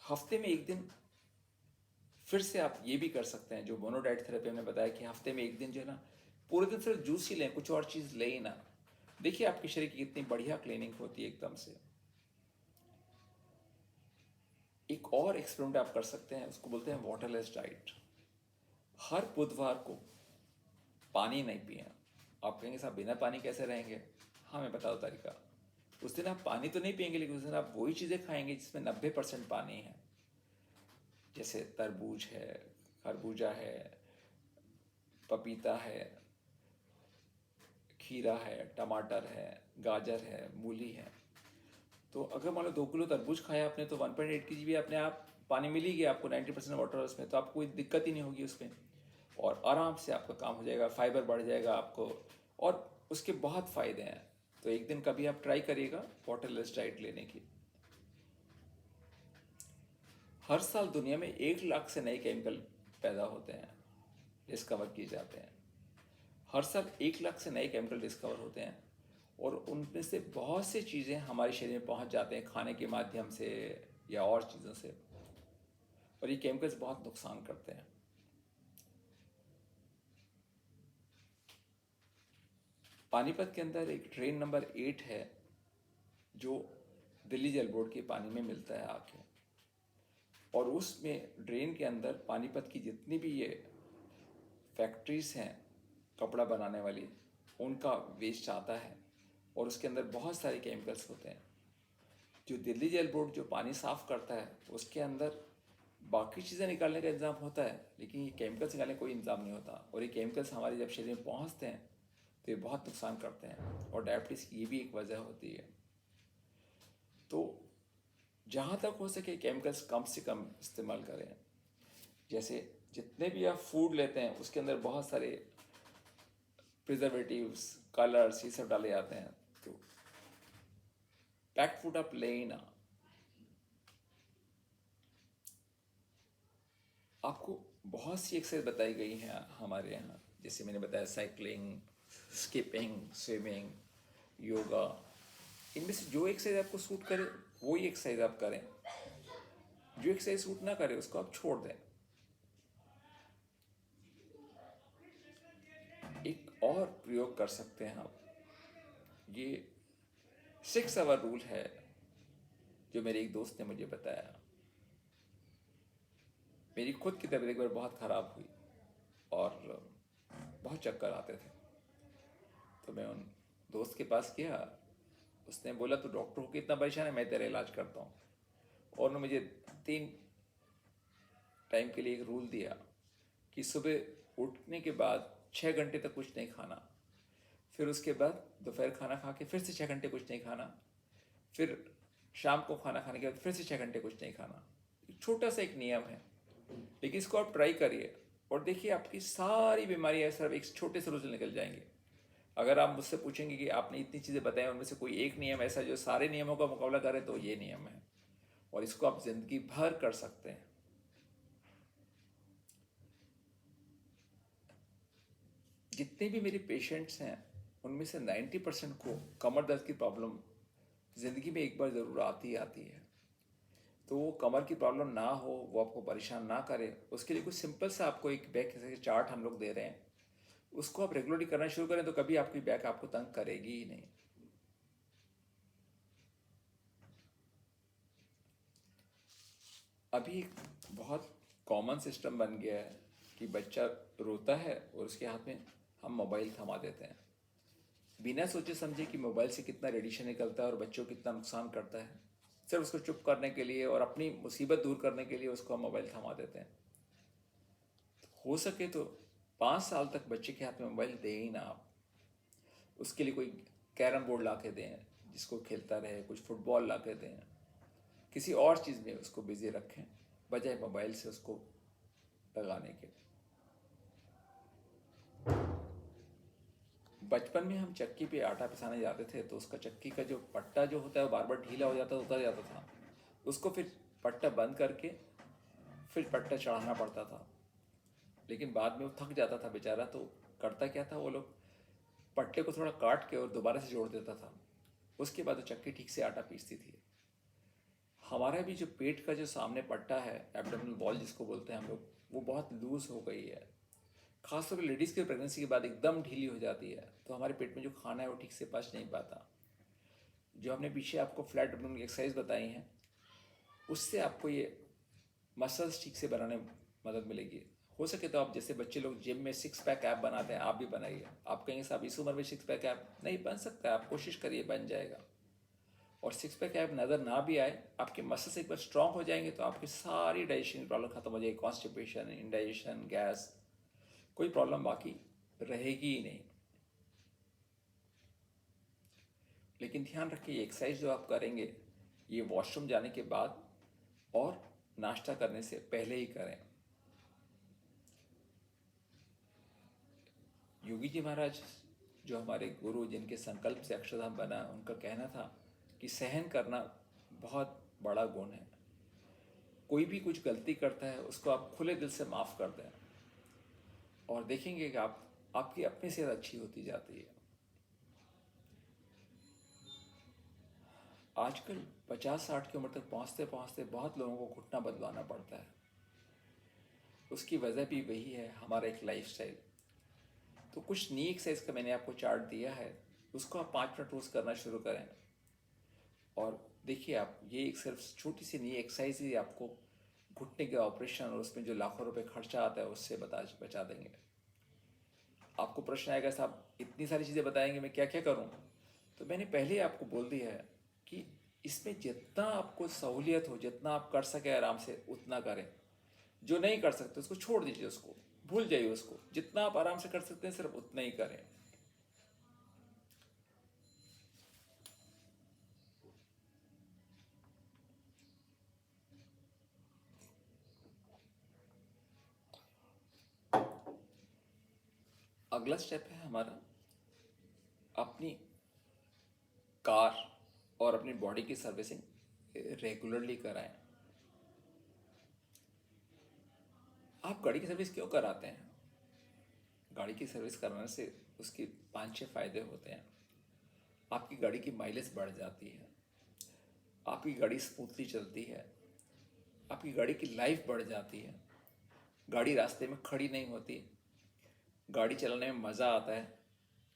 हफ्ते में एक दिन फिर से आप ये भी कर सकते हैं, जो मोनो डाइट थेरेपी हमने बताया कि हफ्ते में एक दिन जो है ना पूरे दिन सिर्फ जूस ही लें, कुछ और चीज़ ले ही ना। देखिए आपके शरीर की कितनी बढ़िया क्लीनिंग होती है एकदम से। एक और एक्सपेरिमेंट आप कर सकते हैं, उसको बोलते हैं वाटरलेस डाइट। हर बुधवार को पानी नहीं पिए। आप कहेंगे साहब बिना पानी कैसे रहेंगे? हाँ मैं बता दूँ तरीका। उस दिन आप पानी तो नहीं पिएंगे, लेकिन उस दिन आप वही चीज़ें खाएंगे जिसमें 90% पानी है। जैसे तरबूज है, खरबूजा है, पपीता है, खीरा है, टमाटर है, गाजर है, मूली है। तो अगर मान लो 2 किलो तरबूज खाया आपने तो 1.8 kg भी अपने आप पानी मिल ही गया आपको, 90% वाटर उसमें, तो आपको कोई दिक्कत ही नहीं होगी उसमें और आराम से आपका काम हो जाएगा, फाइबर बढ़ जाएगा आपको और उसके बहुत फ़ायदे हैं। तो एक दिन कभी आप ट्राई करिएगा वाटरलेस डाइट लेने की। हर साल दुनिया में 1 लाख से नए केमिकल पैदा होते हैं, डिस्कवर किए जाते हैं। हर साल 1 लाख से नए केमिकल डिस्कवर होते हैं और उनमें से बहुत सी चीज़ें हमारे शरीर में पहुंच जाते हैं खाने के माध्यम से या और चीज़ों से, और ये केमिकल्स बहुत नुकसान करते हैं। पानीपत के अंदर एक ड्रेन नंबर 8 है जो दिल्ली जल बोर्ड के पानी में मिलता है आके, और उसमें ड्रेन के अंदर पानीपत की जितनी भी ये फैक्ट्रीज हैं कपड़ा बनाने वाली, उनका वेस्ट आता है और उसके अंदर बहुत सारे केमिकल्स होते हैं। जो दिल्ली जल बोर्ड जो पानी साफ़ करता है उसके अंदर बाकी चीज़ें निकालने का इंतज़ाम होता है, लेकिन ये केमिकल्स निकालने का कोई इंतज़ाम नहीं होता, और ये केमिकल्स हमारे जब शरीर में पहुँचते हैं तो ये बहुत नुकसान करते हैं और डायबिटीज़ की ये भी एक वजह होती है। तो जहाँ तक हो सके केमिकल्स कम से कम इस्तेमाल करें। जैसे जितने भी आप फूड लेते हैं उसके अंदर बहुत सारे प्रिजर्वेटिव्स, कलर्स, ये सब डाले जाते हैं, तो पैक्ड फूड आप ले ही ना। आपको बहुत सी एक्सरसाइज बताई गई हैं हमारे यहाँ, जैसे मैंने बताया साइकिलिंग, स्किपिंग, स्विमिंग, योगा। इनमें से जो एक्सरसाइज आपको सूट करे वही एक्सरसाइज आप करें, जो एक्सरसाइज सूट ना करे उसको आप छोड़ दें। एक और प्रयोग कर सकते हैं आप, ये 6 आवर रूल है जो मेरे एक दोस्त ने मुझे बताया। मेरी खुद की तबीयत एक बार बहुत ख़राब हुई और बहुत चक्कर आते थे, तो मैं उन दोस्त के पास गया। उसने बोला तो डॉक्टर को कितना परेशान है, मैं तेरा इलाज करता हूँ। और उन्होंने मुझे 3 टाइम के लिए एक रूल दिया कि सुबह उठने के बाद 6 घंटे तक कुछ नहीं खाना, फिर उसके बाद दोपहर खाना खा के फिर से 6 घंटे कुछ नहीं खाना, फिर शाम को खाना खाने के बाद फिर से 6 घंटे कुछ नहीं खाना। छोटा सा एक नियम है, लेकिन इसको आप ट्राई करिए और देखिए आपकी सारी बीमारियाँ सिर्फ एक छोटे से रूल से निकल जाएंगी। अगर आप मुझसे पूछेंगे कि आपने इतनी चीज़ें बताई उनमें से कोई एक नियम ऐसा जो सारे नियमों का मुकाबला करे, तो ये नियम है और इसको आप जिंदगी भर कर सकते हैं। जितने भी मेरे पेशेंट्स हैं उनमें से 90% को कमर दर्द की प्रॉब्लम ज़िंदगी में एक बार ज़रूर आती ही आती है। तो वो कमर की प्रॉब्लम ना हो, वो आपको परेशान ना करे, उसके लिए कुछ सिंपल सा आपको एक बैक चार्ट हम लोग दे रहे हैं, उसको आप रेगुलरली करना शुरू करें तो कभी आपकी बैक आपको तंग करेगी ही नहीं। अभी एक बहुत कॉमन सिस्टम बन गया है कि बच्चा रोता है और उसके हाथ में हम मोबाइल थमा देते हैं, बिना सोचे समझे कि मोबाइल से कितना रेडिएशन निकलता है और बच्चों को कितना नुकसान करता है। सिर्फ उसको चुप करने के लिए और अपनी मुसीबत दूर करने के लिए उसको हम मोबाइल थमा देते हैं। हो सके तो 5 साल तक बच्चे के हाथ में मोबाइल दें ही ना आप। उसके लिए कोई कैरम बोर्ड ला के दें जिसको खेलता रहे, कुछ फुटबॉल ला के दें, किसी और चीज़ में उसको बिजी रखें बजाय मोबाइल से उसको लगाने के। बचपन में हम चक्की पे आटा पिसाने जाते थे तो उसका चक्की का जो पट्टा जो होता है वो बार बार ढीला हो जाता, उतर जाता था। उसको फिर पट्टा बंद करके फिर पट्टा चढ़ाना पड़ता था, लेकिन बाद में वो थक जाता था बेचारा। तो करता क्या था वो लोग, पट्टे को थोड़ा काट के और दोबारा से जोड़ देता था। उसके बाद वो चक्की ठीक से आटा पीसती थी। हमारा भी जो पेट का जो सामने पट्टा है, एब्डोमिनल वॉल जिसको बोलते हैं हम लोग, वो बहुत लूज हो गई है। खासतौर पर लेडीज़ की प्रेगनेंसी के बाद एकदम ढीली हो जाती है, तो हमारे पेट में जो खाना है वो ठीक से पच नहीं पाता। जो हमने पीछे आपको फ्लैट एब्डोमेन की एक्सरसाइज बताई हैं, उससे आपको ये मसल्स ठीक से बनाने में मदद मिलेगी। हो सके तो आप जैसे बच्चे लोग जिम में 6 पैक ऐप बनाते हैं, आप भी बनाइए। आप कहेंगे साहब इस उम्र में 6 पैक ऐप नहीं बन सकता, आप कोशिश करिए, बन जाएगा। और 6 पैक ऐप नज़र ना भी आए, आपके मसल्स एक बार स्ट्रांग हो जाएंगे तो आपकी सारी डाइजेशन की प्रॉब्लम खत्म हो जाएगी। कॉन्स्टिपेशन, इंडाइजेशन, गैस, कोई प्रॉब्लम बाकी रहेगी ही नहीं। लेकिन ध्यान रखिए, ये एक्सरसाइज जो आप करेंगे ये वॉशरूम जाने के बाद और नाश्ता करने से पहले ही करें। योगी जी महाराज जो हमारे गुरु, जिनके संकल्प से अक्षरधाम बना, उनका कहना था कि सहन करना बहुत बड़ा गुण है। कोई भी कुछ गलती करता है उसको आप खुले दिल से माफ़ कर दें और देखेंगे कि आपकी अपनी सेहत अच्छी होती जाती है। आजकल 50-60 की उम्र तक पहुंचते पहुंचते बहुत लोगों को घुटना बदलवाना पड़ता है। उसकी वजह भी वही है, हमारा एक लाइफस्टाइल। तो कुछ नी एक्सरसाइज का मैंने आपको चार्ट दिया है, उसको आप 5 मिनट रोज़ करना शुरू करें। और देखिए, आप ये एक सिर्फ छोटी सी नी एक्सरसाइज ही आपको घुटने के ऑपरेशन और उसमें जो लाखों रुपए खर्चा आता है उससे बचा देंगे। आपको प्रश्न आएगा साहब इतनी सारी चीज़ें बताएंगे, मैं क्या क्या करूं? तो मैंने पहले ही आपको बोल दिया है कि इसमें जितना आपको सहूलियत हो, जितना आप कर सके आराम से उतना करें। जो नहीं कर सकते उसको छोड़ दीजिए, उसको भूल जाइए। उसको जितना आप आराम से कर सकते हैं सिर्फ उतना ही करें। अगला स्टेप है हमारा, अपनी कार और अपनी बॉडी की सर्विसिंग रेगुलरली कराएं। आप गाड़ी की सर्विस क्यों कराते हैं? गाड़ी की सर्विस कराने से उसके 5-6 फायदे होते हैं। आपकी गाड़ी की माइलेज बढ़ जाती है, आपकी गाड़ी स्मूथली चलती है, आपकी गाड़ी की लाइफ बढ़ जाती है, गाड़ी रास्ते में खड़ी नहीं होती, गाड़ी चलाने में मज़ा आता है,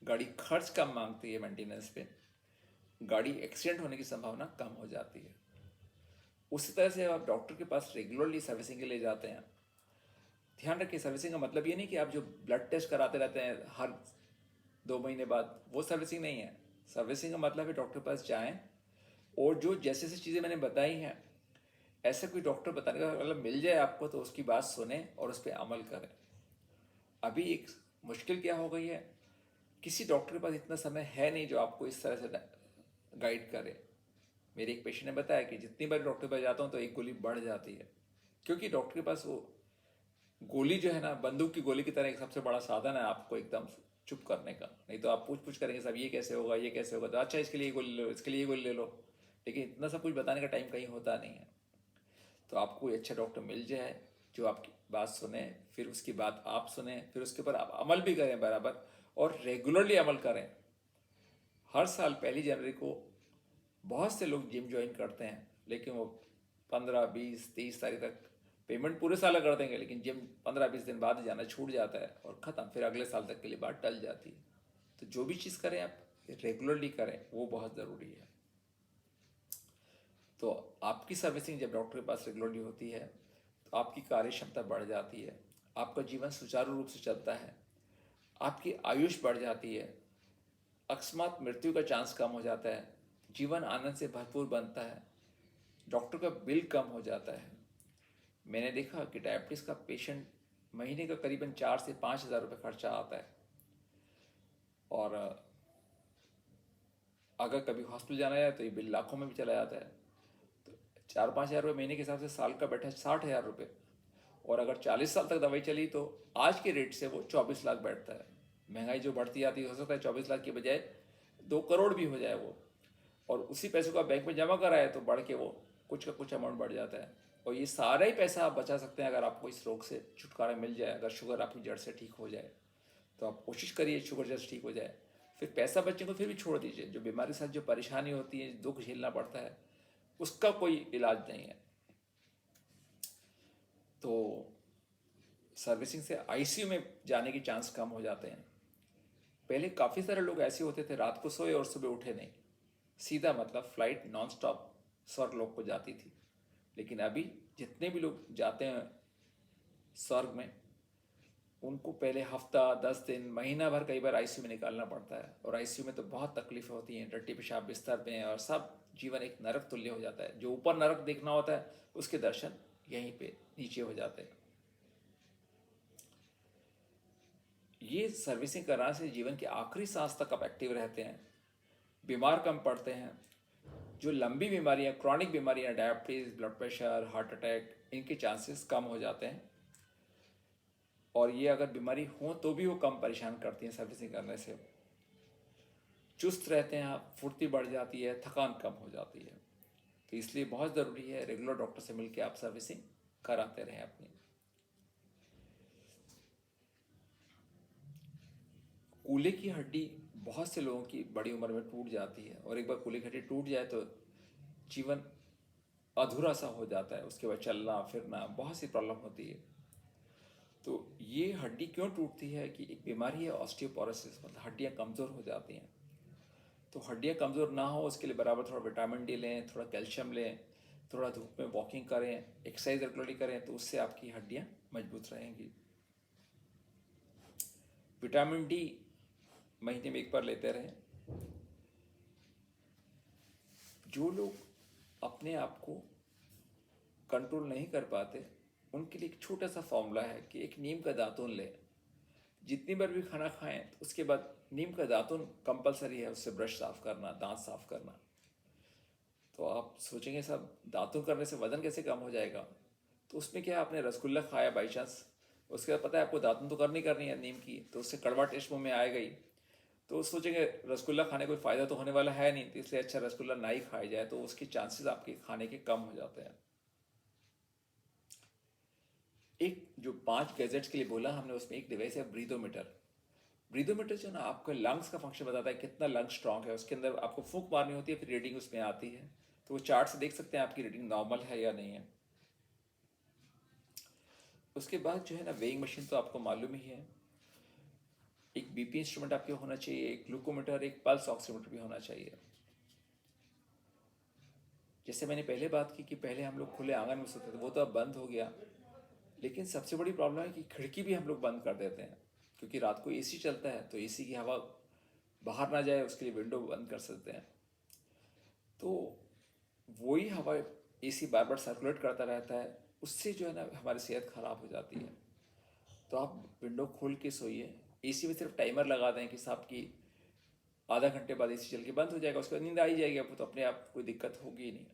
गाड़ी खर्च कम मांगती है मेंटेनेंस पे, गाड़ी एक्सीडेंट होने की संभावना कम हो जाती है। उसी तरह से आप डॉक्टर के पास रेगुलरली सर्विसिंग के लिए जाते हैं। ध्यान रखिए, सर्विसिंग का मतलब ये नहीं कि आप जो ब्लड टेस्ट कराते रहते हैं हर 2 महीने बाद, वो सर्विसिंग नहीं है। सर्विसिंग का मतलब है डॉक्टर के पास जाएं और जो जैसे जैसी चीज़ें मैंने बताई हैं, ऐसा कोई डॉक्टर बताने का मतलब मिल जाए आपको तो उसकी बात सुने और उस पर अमल करें। अभी एक मुश्किल क्या हो गई है, किसी डॉक्टर के पास इतना समय है नहीं जो आपको इस तरह से गाइड करे। मेरे एक पेशेंट ने बताया कि जितनी बार डॉक्टर के पास जाता हूँ तो एक गोली बढ़ जाती है, क्योंकि डॉक्टर के पास वो गोली जो है ना, बंदूक की गोली की तरह एक सबसे बड़ा साधन है आपको एकदम चुप करने का। नहीं तो आप पूछ पूछ करेंगे साहब ये कैसे होगा, ये कैसे होगा, तो अच्छा इसके लिए गोली ले लो, इसके लिए गोली ले लो, लेकिन इतना सब कुछ बताने का टाइम कहीं होता नहीं है। तो आपको कोई अच्छा डॉक्टर मिल जाए जो आपकी बात सुने, फिर उसकी बात आप सुने, फिर उसके ऊपर आप अमल भी करें बराबर और रेगुलरली अमल करें। हर साल 1 जनवरी को बहुत से लोग जिम ज्वाइन करते हैं, लेकिन वो 15, 20, 30 तारीख तक पेमेंट पूरे साल कर देंगे, लेकिन जिम 15-20 दिन बाद जाना छूट जाता है और ख़त्म, फिर अगले साल तक के लिए बात टल जाती है। तो जो भी चीज़ करें आप रेगुलरली करें, वो बहुत ज़रूरी है। तो आपकी सर्विसिंग जब डॉक्टर के पास रेगुलरली होती है तो आपकी कार्य क्षमता बढ़ जाती है, आपका जीवन सुचारू रूप से चलता है, आपकी आयुष बढ़ जाती है, अकस्मात मृत्यु का चांस कम हो जाता है, जीवन आनंद से भरपूर बनता है, डॉक्टर का बिल कम हो जाता है। मैंने देखा कि डायबिटीज़ का पेशेंट महीने का करीबन 4 से 5 हज़ार रुपये खर्चा आता है, और अगर कभी हॉस्पिटल जाना है तो ये बिल लाखों में भी चला जाता है। तो 4-5 हज़ार रुपये महीने के हिसाब से साल का बैठा 60 हज़ार रुपये, और अगर 40 साल तक दवाई चली तो आज के रेट से वो 24 लाख बैठता है। महंगाई जो बढ़ती जाती है, हो सकता है 24 लाख की बजाय 2 करोड़ भी हो जाए वो, और उसी पैसों का बैंक में जमा कराए तो बढ़ के वो कुछ का कुछ अमाउंट बढ़ जाता है। और ये सारा ही पैसा आप बचा सकते हैं अगर आपको इस रोग से छुटकारा मिल जाए। अगर शुगर आपकी जड़ से ठीक हो जाए तो आप कोशिश करिए शुगर जड़ से ठीक हो जाए। फिर पैसा बच्चे को फिर भी छोड़ दीजिए। जो बीमारी के साथ जो परेशानी होती है, दुख झेलना पड़ता है, उसका कोई इलाज नहीं है। तो सर्विसिंग से आईसीयू में जाने के चांस कम हो जाते हैं। पहले काफ़ी सारे लोग ऐसे होते थे, रात को सोए और सुबह उठे नहीं, सीधा मतलब फ्लाइट नॉन स्टॉप स्वर्ग लोग को जाती थी। लेकिन अभी जितने भी लोग जाते हैं स्वर्ग में, उनको पहले हफ्ता, 10 दिन, महीना भर कई बार आईसीयू में निकालना पड़ता है, और आईसीयू में तो बहुत तकलीफें होती हैं, टट्टी पेशाब बिस्तर पे, और सब जीवन एक नरक तुल्य हो जाता है। जो ऊपर नरक देखना होता है उसके दर्शन यहीं पे नीचे हो जाते हैं। ये सर्विसिंग कराने से जीवन के आखिरी सांस तक आप एक्टिव रहते हैं, बीमार कम पड़ते हैं। जो लंबी बीमारियां, क्रॉनिक बीमारियां, diabetes, blood pressure, heart attack, इनके चांसेस कम हो जाते हैं। और ये अगर बीमारी हो तो भी वो कम परेशान करती हैं सर्विसिंग करने से। चुस्त रहते हैं आप, फुर्ती बढ़ जाती है, थकान कम हो जाती है। तो इसलिए बहुत ज़रूरी है रेगुलर डॉक्टर से मिलकर आप सर्विसिंग कराते रहें अपनी। कूल्हे की हड्डी बहुत से लोगों की बड़ी उम्र में टूट जाती है, और एक बार कूल्हे की हड्डी टूट जाए तो जीवन अधूरा सा हो जाता है। उसके बाद चलना फिरना बहुत सी प्रॉब्लम होती है। तो ये हड्डी क्यों टूटती है कि एक बीमारी है ऑस्टियोपोरोसिस, मतलब हड्डियाँ कमज़ोर हो जाती हैं। तो हड्डियाँ कमज़ोर ना हो उसके लिए बराबर थोड़ा विटामिन डी लें, थोड़ा कैल्शियम लें, थोड़ा धूप में वॉकिंग करें, एक्सरसाइज रेगुलरली करें, तो उससे आपकी हड्डियाँ मजबूत रहेंगी। विटामिन डी महीने में 1 बार लेते रहें। जो लोग अपने आप को कंट्रोल नहीं कर पाते, उनके लिए एक छोटा सा फॉर्मूला है कि एक नीम का दातुन लें। जितनी बार भी खाना खाएं तो उसके बाद नीम का दातुन कंपलसरी है, उससे ब्रश साफ करना, दांत साफ करना। तो आप सोचेंगे साहब दातुन करने से वजन कैसे कम हो जाएगा? तो उसमें क्या है, आपने रसगुल्ला खाया बाई चांस, उसके बाद पता है आपको दातुन तो करनी है नीम की, तो उससे कड़वा टेस्ट मुंह में आएगा ही। तो सोचेंगे रसगुल्ला खाने कोई फ़ायदा तो होने वाला है नहीं, तो इसलिए अच्छा रसगुल्ला ना ही खाया जाए, तो उसके चांसेस आपके खाने के कम हो जाते हैं। एक जो 5 गैजेट्स के लिए बोला हमने, उसमें एक डिवाइस है ब्रीदोमीटर। ब्रीदोमीटर जो ना आपका लंग्स का फंक्शन बताता है, कितना लंग स्ट्रांग है। उसके अंदर आपको फूंक मारनी होती है, फिर रीडिंग उसमें आती है। तो वो चार्ट से देख सकते हैं आपकी रीडिंग नॉर्मल है या नहीं है। उसके बाद जो है ना, वेइंग मशीन तो आपको मालूम ही है। एक बीपी इंस्ट्रूमेंट आपके होना चाहिए, एक ग्लूकोमीटर, एक पल्स ऑक्सीमीटर भी होना चाहिए। जैसे मैंने पहले बात की कि पहले हम लोग खुले आंगन में सोते थे, वो तो अब बंद हो गया। लेकिन सबसे बड़ी प्रॉब्लम है कि खिड़की भी हम लोग बंद कर देते हैं, क्योंकि रात को एसी चलता है, तो एसी की हवा बाहर ना जाए उसके लिए विंडो बंद कर सकते हैं। तो वही हवा एसी बार बार सर्कुलेट करता रहता है, उससे जो है ना हमारी सेहत ख़राब हो जाती है। तो आप विंडो खोल के सोइए। एसी में सिर्फ टाइमर लगा दें कि साहब की आधा घंटे बाद एसी चल के बंद हो जाएगा, उसके बाद नींद आ ही जाएगी आपको, तो अपने आप कोई दिक्कत होगी ही नहीं।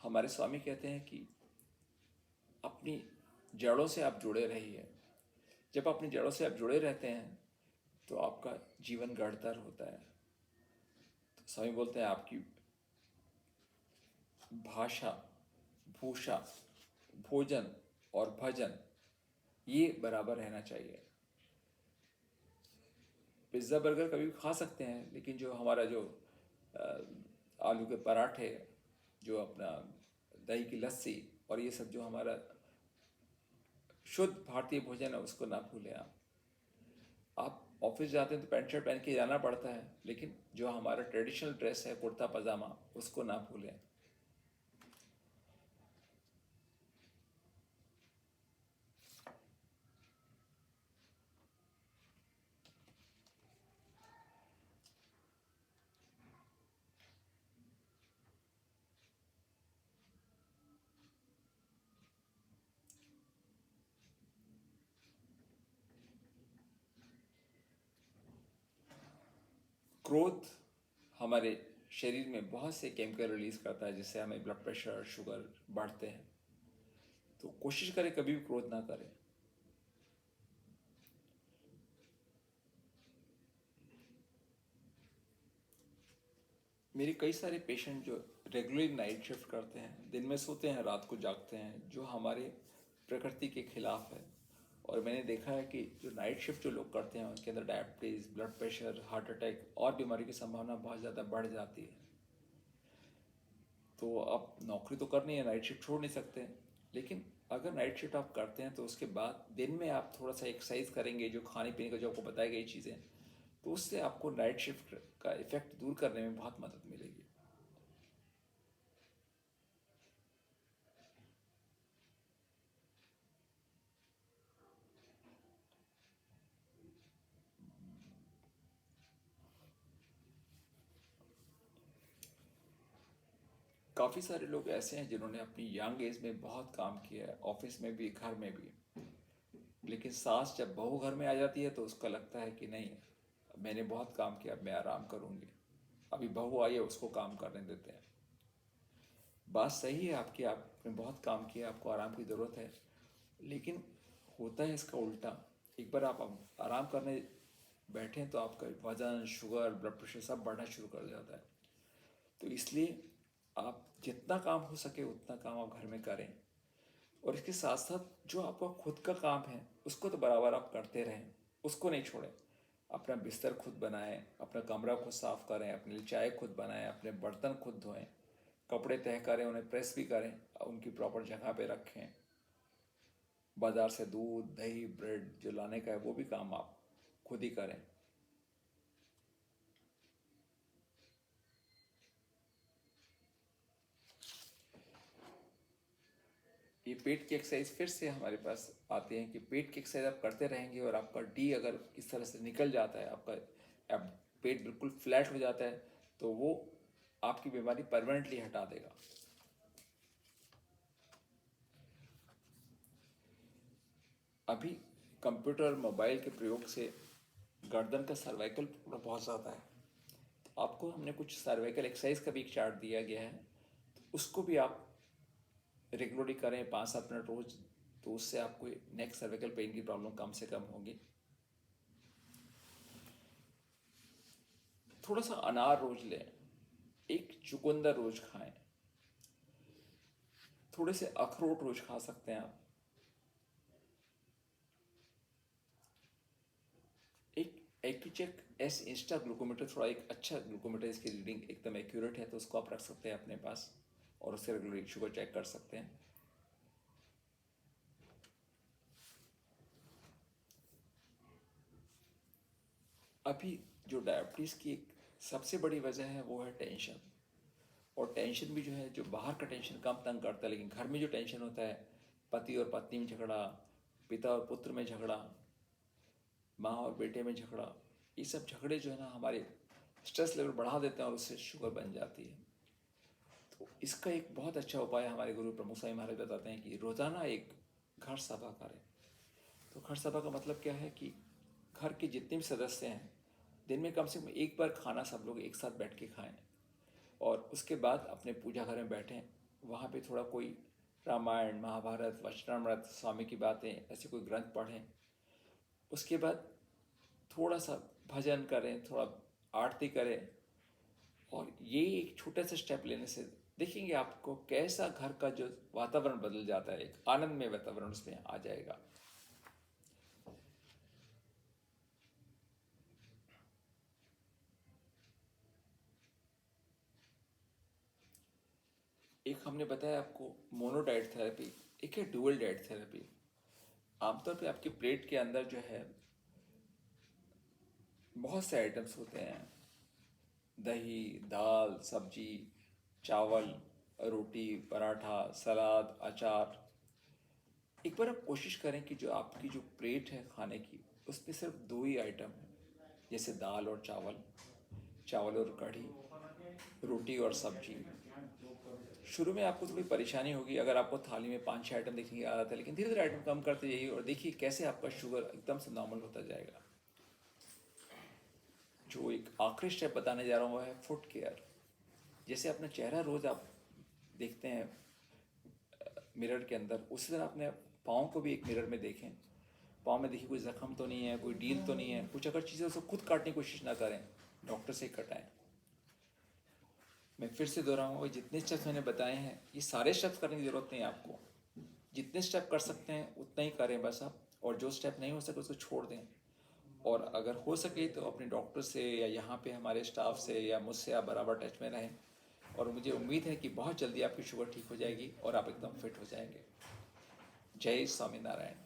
हमारे स्वामी कहते हैं कि अपनी जड़ों से आप जुड़े रहिए। जब अपनी जड़ों से आप जुड़े रहते हैं तो आपका जीवन गढ़तर होता है। तो स्वामी बोलते हैं आपकी भाषा, भूषा, भोजन और भजन ये बराबर रहना चाहिए। पिज़्ज़ा बर्गर कभी भी खा सकते हैं, लेकिन जो हमारा जो आलू के पराठे, जो अपना दही की लस्सी, और ये सब जो हमारा शुद्ध भारतीय भोजन है, उसको ना भूलें आप। ऑफिस जाते हैं तो पैंट शर्ट पहन के जाना पड़ता है, लेकिन जो हमारा ट्रेडिशनल ड्रेस है कुर्ता पजामा, उसको ना भूलें। क्रोध हमारे शरीर में बहुत से केमिकल रिलीज करता है, जिससे हमें ब्लड प्रेशर, शुगर बढ़ते हैं। तो कोशिश करें कभी भी क्रोध ना करें। मेरे कई सारे पेशेंट जो रेगुलरली नाइट शिफ्ट करते हैं, दिन में सोते हैं रात को जागते हैं, जो हमारे प्रकृति के खिलाफ है। और मैंने देखा है कि जो नाइट शिफ्ट जो लोग करते हैं उनके अंदर diabetes, blood pressure, heart attack और बीमारी की संभावना बहुत ज़्यादा बढ़ जाती है। तो आप नौकरी तो करनी है, नाइट शिफ्ट छोड़ नहीं सकते, लेकिन अगर नाइट शिफ्ट आप करते हैं तो उसके बाद दिन में आप थोड़ा सा एक्सरसाइज करेंगे, जो खाने पीने का जो आपको बताई गई चीज़ें, तो उससे आपको नाइट शिफ्ट का इफेक्ट दूर करने में बहुत मदद मिलेगी। काफ़ी सारे लोग ऐसे हैं जिन्होंने अपनी यंग एज में बहुत काम किया है, ऑफिस में भी घर में भी, लेकिन सास जब बहू घर में आ जाती है तो उसका लगता है कि नहीं, मैंने बहुत काम किया, अब मैं आराम करूँगी, अभी बहू आई है उसको काम करने देते हैं। बात सही है आपकी, आपने बहुत काम किया, आपको आराम की ज़रूरत है, लेकिन होता है इसका उल्टा। एक बार आप आराम करने बैठें तो आपका वजन, शुगर, ब्लड प्रेशर सब बढ़ना शुरू कर जाता है। तो इसलिए आप जितना काम हो सके उतना काम आप घर में करें, और इसके साथ साथ जो आपका खुद का काम है उसको तो बराबर आप करते रहें, उसको नहीं छोड़ें। अपना बिस्तर खुद बनाएं, अपना कमरा खुद साफ़ करें, अपने लिए चाय खुद बनाएं, अपने बर्तन खुद धोएं, कपड़े तह करें, उन्हें प्रेस भी करें, उनकी प्रॉपर जगह पे रखें। बाज़ार से दूध, दही, ब्रेड जो लाने का है वो भी काम आप खुद ही करें। ये पेट की एक्सरसाइज फिर से हमारे पास आते हैं कि पेट की एक्सरसाइज आप करते रहेंगे और आपका डी अगर इस तरह से निकल जाता है, आपका अब पेट बिल्कुल फ्लैट हो जाता है, तो वो आपकी बीमारी परमानेंटली हटा देगा। अभी कंप्यूटर, मोबाइल के प्रयोग से गर्दन का सर्वाइकल बहुत ज़्यादा है, तो आपको हमने कुछ सर्वाइकल एक्सरसाइज का भी एक चार्ट दिया गया है, तो उसको भी आप रेगुलरली करें 5-7 मिनट रोज, तो उससे आपको नेक सर्वाइकल पेन की प्रॉब्लम कम से कम होगी। थोड़ा सा अनार रोज लें, एक चुकंदर रोज खाएं, थोड़े से अखरोट रोज खा सकते हैं आप। एक एक्यूचेक एस इंस्टा ग्लूकोमीटर, थोड़ा एक अच्छा ग्लूकोमीटर, इसकी रीडिंग एकदम एक्यूरेट है, तो उसको आप रख सकते हैं अपने पास और उससे रेगुलरली शुगर चेक कर सकते हैं। अभी जो डायबिटीज़ की एक सबसे बड़ी वजह है वो है टेंशन। और टेंशन भी जो है, जो बाहर का टेंशन कम तंग करता है, लेकिन घर में जो टेंशन होता है, पति और पत्नी में झगड़ा, पिता और पुत्र में झगड़ा, माँ और बेटे में झगड़ा, ये सब झगड़े जो है ना हमारे स्ट्रेस लेवल बढ़ा देते हैं और उससे शुगर बन जाती है। तो इसका एक बहुत अच्छा उपाय हमारे गुरु प्रमुख स्वामी महाराज बताते हैं कि रोज़ाना एक घर सभा करें। तो घर सभा का मतलब क्या है कि घर के जितने भी सदस्य हैं, दिन में कम से कम एक बार खाना सब लोग एक साथ बैठ के खाएं, और उसके बाद अपने पूजा घर में बैठें, वहाँ पे थोड़ा कोई रामायण, महाभारत, वचनामृत, स्वामी की बातें, ऐसे कोई ग्रंथ पढ़ें। उसके बाद थोड़ा सा भजन करें, थोड़ा आरती करें, और ये एक छोटा सा स्टेप लेने से देखेंगे आपको कैसा घर का जो वातावरण बदल जाता है, एक आनंदमय वातावरण उसमें आ जाएगा। एक हमने बताया आपको मोनो डाइट थेरेपी, एक है डुअल डाइट थेरेपी। आमतौर पे आपकी प्लेट के अंदर जो है बहुत से आइटम्स होते हैं, दही, दाल, सब्जी, चावल, रोटी, पराठा, सलाद, अचार। एक बार आप कोशिश करें कि जो आपकी जो प्लेट है खाने की, उसमें सिर्फ दो ही आइटम है, जैसे दाल और चावल, चावल और कढ़ी, रोटी और सब्जी। शुरू में आपको थोड़ी परेशानी होगी, अगर आपको थाली में 5-6 आइटम देखने की आदत है, लेकिन धीरे धीरे आइटम कम करते जाइए और देखिए कैसे आपका शुगर एकदम से नॉर्मल होता जाएगा। जो एक आखिरी स्टेप बताने जा रहा हूँ वो है फुट केयर। जैसे अपना चेहरा रोज़ आप देखते हैं मिरर के अंदर, उसी तरह अपने पाँव को भी एक मिरर में देखें। पाँव में देखिए कोई जख्म तो नहीं है, कोई डील तो नहीं है, कुछ अगर चीज़ें उसको खुद काटने की कोशिश ना करें, डॉक्टर से कटाएं। मैं फिर से दोहराऊंगा, जितने स्टेप्स मैंने बताए हैं ये सारे स्टेप्स करने की ज़रूरत नहीं है आपको। जितने स्टेप कर सकते हैं उतना ही करें बस आप, और जो स्टेप नहीं हो सके उसको छोड़ दें। और अगर हो सके तो अपने डॉक्टर से या यहाँ पे हमारे स्टाफ से या मुझसे आप बराबर टच में रहें। और मुझे उम्मीद है कि बहुत जल्दी आपकी शुगर ठीक हो जाएगी और आप एकदम फिट हो जाएंगे। जय स्वामीनारायण।